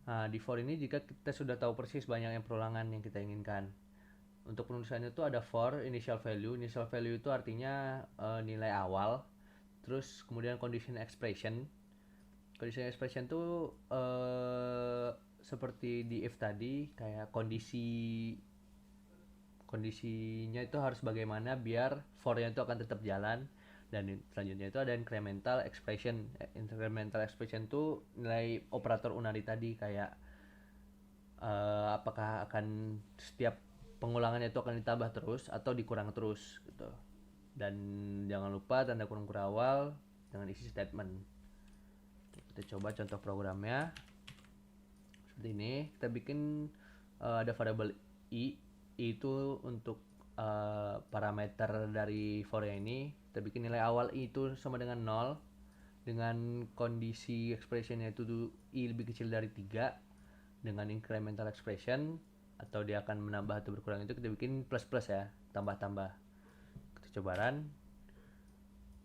Nah, di for ini jika kita sudah tahu persis banyaknya perulangan yang kita inginkan. Untuk penulisannya itu ada for initial value. Initial value itu artinya nilai awal. Terus kemudian condition expression. Condition expression itu seperti di if tadi, kayak kondisinya itu harus bagaimana biar for-nya itu akan tetap jalan. Dan selanjutnya itu ada incremental expression. Incremental expression itu nilai operator unari tadi, kayak apakah akan setiap pengulangannya itu akan ditambah terus atau dikurang terus gitu. Dan jangan lupa tanda kurung awal dengan isi statement. Kita coba contoh programnya seperti ini. Kita bikin ada variabel i itu untuk parameter dari for ini. Kita bikin nilai awal i itu sama dengan 0 dengan kondisi expressionnya itu i lebih kecil dari 3. Dengan incremental expression atau dia akan menambah atau berkurang itu kita bikin plus plus ya, tambah-tambah. Kita coba run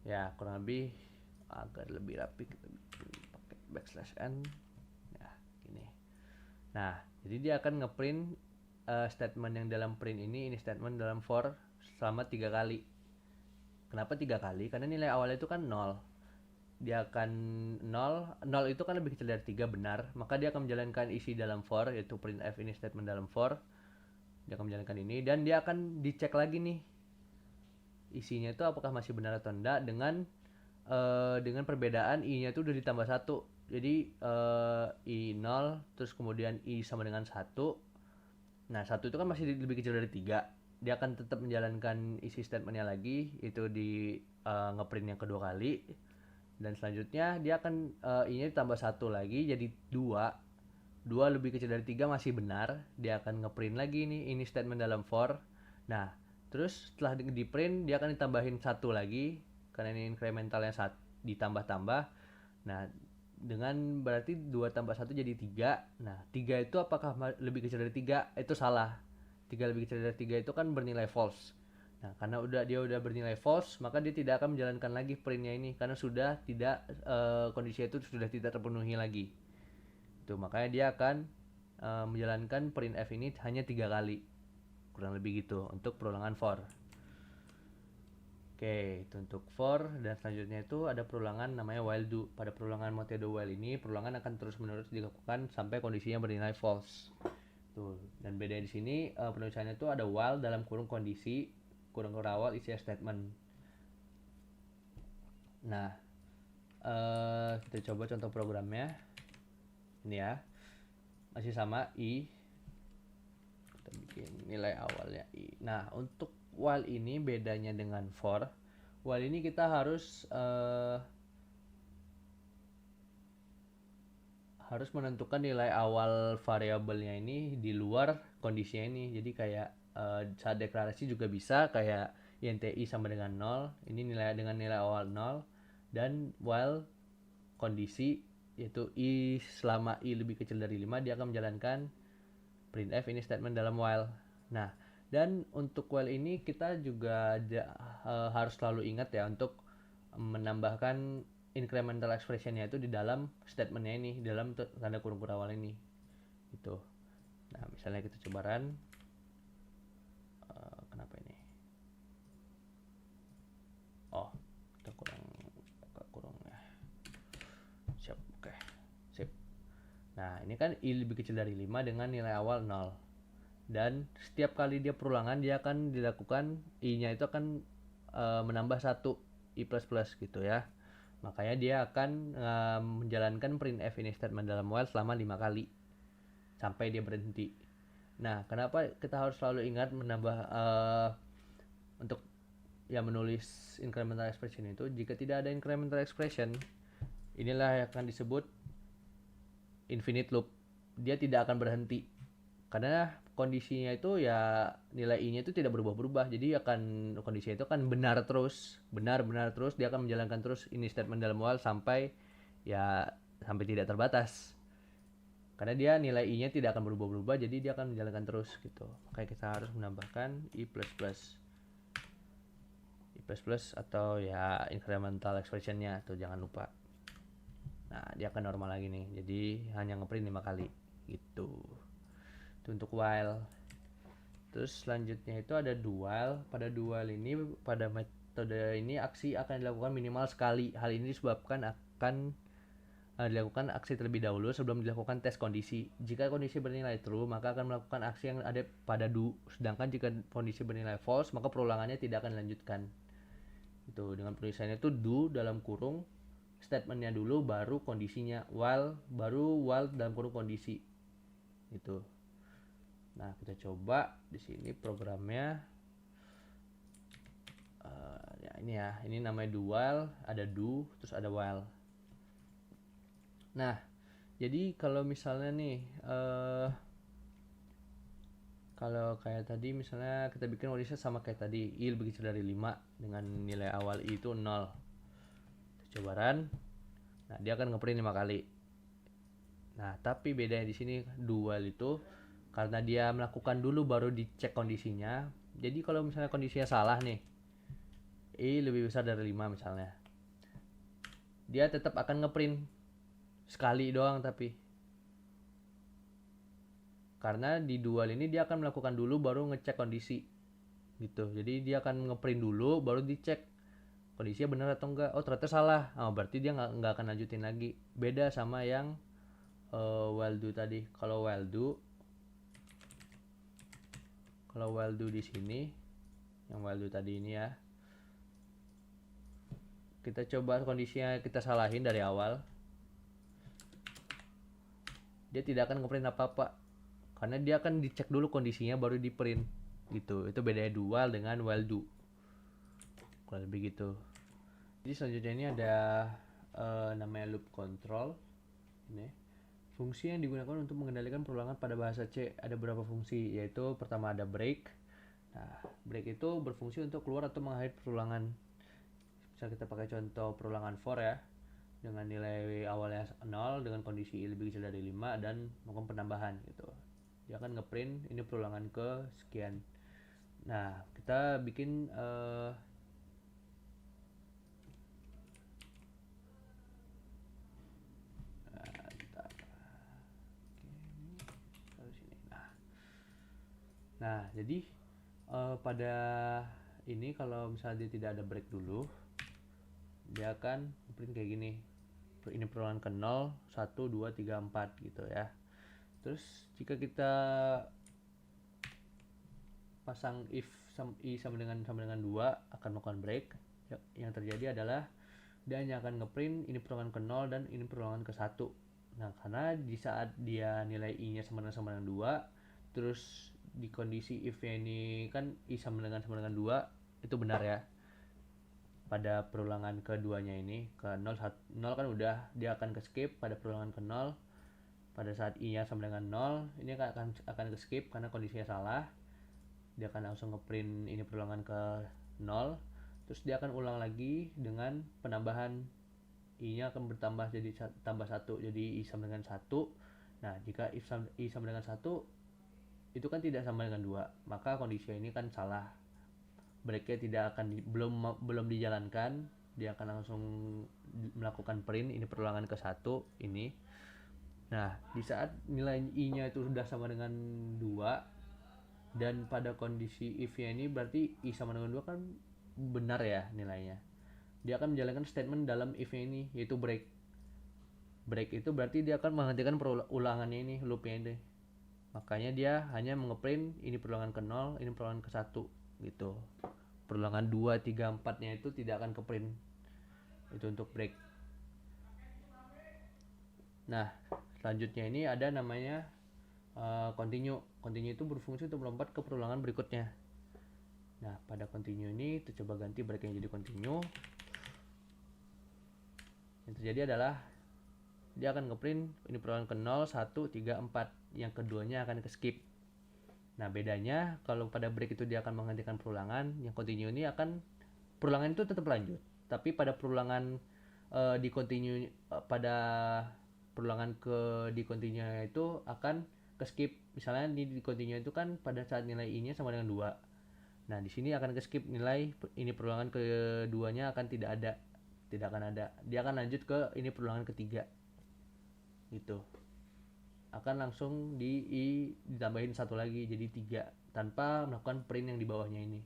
ya, kurang lebih agar lebih rapi kita bikin pakai backslash n ya gini. Nah, jadi dia akan ngeprint statement yang dalam print ini statement dalam for selama 3 kali. Kenapa 3 kali? Karena nilai awalnya itu kan 0. Dia akan 0 itu kan lebih kecil dari 3, benar. Maka dia akan menjalankan isi dalam for, yaitu printf ini statement dalam for. Dia akan menjalankan ini dan dia akan dicek lagi nih isinya itu apakah masih benar atau enggak dengan perbedaan i-nya itu udah ditambah 1. Jadi i 0 terus kemudian i sama dengan 1. Nah, 1 itu kan masih lebih kecil dari 3. Dia akan tetap menjalankan isi statementnya lagi, itu di ngeprint yang kedua kali. Dan selanjutnya dia akan i-nya ditambah 1 lagi jadi 2. 2 lebih kecil dari 3 masih benar. Dia akan ngeprint lagi nih ini statement dalam for. Nah, terus setelah di print dia akan ditambahin 1 lagi karena ini incrementalnya ditambah-tambah. Nah, dengan berarti 2 tambah 1 jadi 3. Nah, 3 itu apakah lebih kecil dari 3? Itu salah. 3 lebih kecil dari 3 itu kan bernilai false. Nah, karena dia udah bernilai false, maka dia tidak akan menjalankan lagi printnya ini karena sudah tidak kondisi itu sudah tidak terpenuhi lagi. Itu makanya dia akan menjalankan printf ini hanya 3 kali. Kurang lebih gitu untuk perulangan for. Oke, itu untuk for. Dan selanjutnya itu ada perulangan namanya while do. Pada perulangan metode while ini, perulangan akan terus menerus dilakukan sampai kondisinya bernilai false. Tuh. Dan beda di sini penulisannya itu ada while dalam kurung kondisi kurung awal isi statement. Nah, kita coba contoh programnya. Ini ya, masih sama i. Kita bikin nilai awalnya i. Nah, untuk while ini bedanya dengan for. While ini kita harus menentukan nilai awal variabelnya ini di luar kondisinya ini. Jadi kayak saat deklarasi juga bisa kayak int i sama dengan 0. Ini nilai dengan nilai awal 0. Dan while kondisi yaitu i selama i lebih kecil dari 5, dia akan menjalankan printf ini statement dalam while. Nah, dan untuk while ini kita juga harus selalu ingat ya untuk menambahkan incremental expressionnya itu di dalam statementnya ini, di dalam tanda kurung awal ini gitu. Nah, misalnya kita coba run. Kenapa ini? Oh, kita kurang ya. Siap, oke. Sip. Nah, ini kan i lebih kecil dari 5 dengan nilai awal 0. Dan setiap kali dia perulangan dia akan dilakukan i-nya itu akan menambah 1 i++ gitu ya. Makanya dia akan menjalankan printf ini statement dalam while selama 5 kali sampai dia berhenti. Nah, kenapa kita harus selalu ingat menambah untuk ya menulis incremental expression itu? Jika tidak ada incremental expression, inilah yang akan disebut infinite loop. Dia tidak akan berhenti karena kondisinya itu ya nilai i-nya itu tidak berubah-berubah. Jadi kondisinya itu akan benar terus. Benar terus, dia akan menjalankan terus ini statement dalam while sampai tidak terbatas. Karena dia nilai i-nya tidak akan berubah-berubah, jadi dia akan menjalankan terus gitu. Makanya kita harus menambahkan i++ atau ya incremental expression-nya tuh jangan lupa. Nah, dia akan normal lagi nih. Jadi hanya ngeprint 5 kali gitu. Itu untuk while. Terus selanjutnya itu ada do while. Pada do while ini, pada metode ini aksi akan dilakukan minimal sekali. Hal ini disebabkan akan dilakukan aksi terlebih dahulu sebelum dilakukan tes kondisi. Jika kondisi bernilai true, maka akan melakukan aksi yang ada pada do. Sedangkan jika kondisi bernilai false, maka perulangannya tidak akan dilanjutkan. Itu dengan penulisannya itu do dalam kurung statementnya dulu baru kondisinya, while baru while dalam kurung kondisi. Itu. Nah, kita coba di sini programnya. Ya ini ya, ini namanya do while, ada do, terus ada while. Nah, jadi kalau misalnya nih kalau kayak tadi misalnya kita bikin kondisi sama kayak tadi, i lebih kecil dari 5 dengan nilai awal i itu 0. Kita coba run. Nah, dia akan ngeprint 5 kali. Nah, tapi bedanya di sini do while itu karena dia melakukan dulu baru dicek kondisinya. Jadi kalau misalnya kondisinya salah nih, i lebih besar dari 5 misalnya, dia tetap akan ngeprint sekali doang, tapi karena di dual ini dia akan melakukan dulu baru ngecek kondisi gitu. Jadi dia akan ngeprint dulu baru dicek kondisinya benar atau enggak. Oh, ternyata salah. Berarti dia nggak akan lanjutin lagi. Beda sama yang while do tadi. Kalau while do di sini, yang while do tadi ini ya, kita coba kondisinya kita salahin dari awal, dia tidak akan ngeprint apa-apa karena dia akan dicek dulu kondisinya baru di print gitu. Itu bedanya do while dengan while do, kalau lebih gitu. Jadi selanjutnya ini ada namanya loop control. Ini fungsi yang digunakan untuk mengendalikan perulangan pada bahasa C. Ada beberapa fungsi, yaitu pertama ada break. Nah, break itu berfungsi untuk keluar atau mengakhiri perulangan. Misal kita pakai contoh perulangan for ya, dengan nilai awalnya 0 dengan kondisi i lebih kecil dari 5 dan melakukan penambahan gitu. Dia akan ngeprint ini perulangan ke sekian. Nah, kita bikin nah jadi pada ini kalau misalnya dia tidak ada break dulu, dia akan print kayak gini. Ini perulangan ke 0, 1, 2, 3, 4 gitu ya. Terus jika kita pasang if i sama dengan 2 akan melakukan break, yang terjadi adalah dia hanya akan ngeprint ini perulangan ke 0 dan ini perulangan ke 1. Nah, karena di saat dia nilai i nya sama dengan 2, terus di kondisi if nya ini kan i sama dengan 2, itu benar ya. Pada perulangan keduanya ini ke 0 kan udah, dia akan ke skip pada perulangan ke 0. Pada saat i nya sama dengan 0, ini akan ke skip karena kondisinya salah. Dia akan langsung ngeprint ini perulangan ke 0. Terus dia akan ulang lagi dengan penambahan, i nya akan bertambah jadi tambah 1, jadi i sama dengan 1. Nah, jika i sama dengan 1 itu kan tidak sama dengan 2, maka kondisi ini kan salah. Breaknya tidak akan belum dijalankan, dia akan langsung melakukan print ini perulangan ke 1 ini. Nah, di saat nilai i nya itu sudah sama dengan 2 dan pada kondisi if nya ini berarti i sama dengan 2 kan benar ya nilainya, dia akan menjalankan statement dalam if nya ini, yaitu break. Break itu berarti dia akan menghentikan perulangannya ini, loopnya ini. Makanya dia hanya mengeprint ini perulangan ke 0, ini perulangan ke 1 gitu. Perulangan 2, 3, 4 nya itu tidak akan ke print. Itu untuk break. Nah, selanjutnya ini ada namanya continue. Continue itu berfungsi untuk melompat ke perulangan berikutnya. Nah, pada continue ini kita coba ganti breaknya jadi continue. Yang terjadi adalah dia akan ngeprint ini perulangan ke 0, 1, 3, 4. Yang keduanya akan ke skip. Nah, bedanya kalau pada break itu dia akan menghentikan perulangan, yang continue ini akan perulangan itu tetap lanjut, tapi pada perulangan di continue pada perulangan di continue itu akan ke skip. Misalnya di continue itu kan pada saat nilai i-nya sama dengan 2. Nah, di sini akan ke skip, nilai ini perulangan keduanya akan tidak akan ada. Dia akan lanjut ke ini perulangan ketiga gitu, akan langsung ditambahin satu lagi jadi 3 tanpa melakukan print yang di bawahnya ini.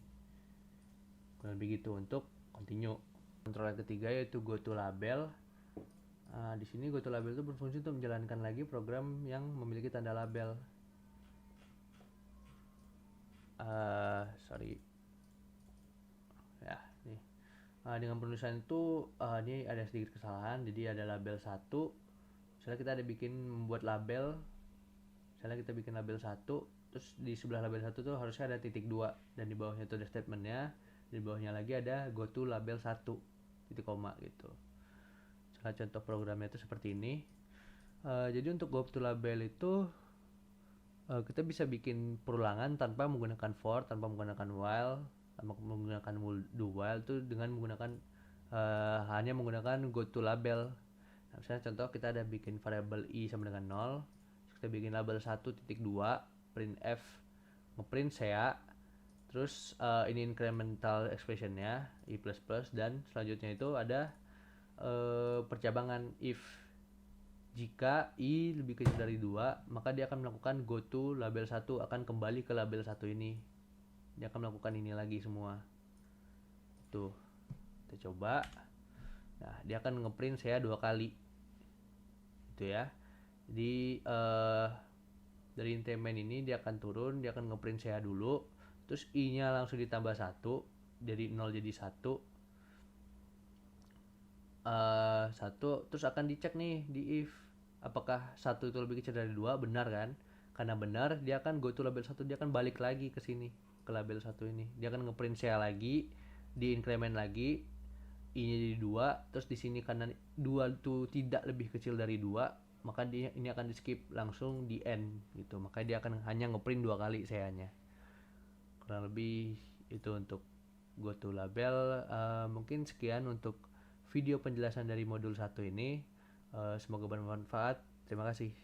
Kurang lebih gitu untuk continue. Kontrol yang ketiga yaitu go to label. Di sini go to label itu berfungsi untuk menjalankan lagi program yang memiliki tanda label. Sorry ya, nih. Dengan penulisan itu ini ada sedikit kesalahan. Jadi ada label 1. Misalnya kita ada membuat label, misalnya kita bikin label 1, terus di sebelah label 1 tuh harusnya ada titik 2 dan di bawahnya itu ada statementnya, di bawahnya lagi ada go to label 1 titik koma gitu. Misalnya contoh programnya itu seperti ini. Jadi untuk go to label itu kita bisa bikin perulangan tanpa menggunakan for, tanpa menggunakan while, tanpa menggunakan do while itu dengan menggunakan hanya menggunakan go to label. Nah, misalnya contoh kita ada bikin variabel i sama dengan 0, kita bikin label 1.2 printf ngeprint sea, terus ini incremental expressionnya i++, dan selanjutnya itu ada percabangan if jika i lebih kecil dari 2, maka dia akan melakukan go to label 1, akan kembali ke label 1 ini. Dia akan melakukan ini lagi semua. Tuh, kita coba. Nah, dia akan ngeprint saya 2 kali. Itu ya. Jadi dari increment ini dia akan turun, dia akan ngeprint saya dulu, terus i-nya langsung ditambah 1, dari 0 jadi 1. 1, terus akan dicek nih di if apakah 1 itu lebih kecil dari 2, benar kan? Karena benar, dia akan go to label 1, dia akan balik lagi ke sini, ke label 1 ini. Dia akan ngeprint saya lagi, di increment lagi, i-nya jadi 2, terus di sini karena 2 itu tidak lebih kecil dari 2, maka ini akan di skip langsung di end gitu. Maka dia akan hanya ngeprint 2 kali saya-nya. Kurang lebih itu untuk go to label. Mungkin sekian untuk video penjelasan dari modul 1 ini. Semoga bermanfaat. Terima kasih.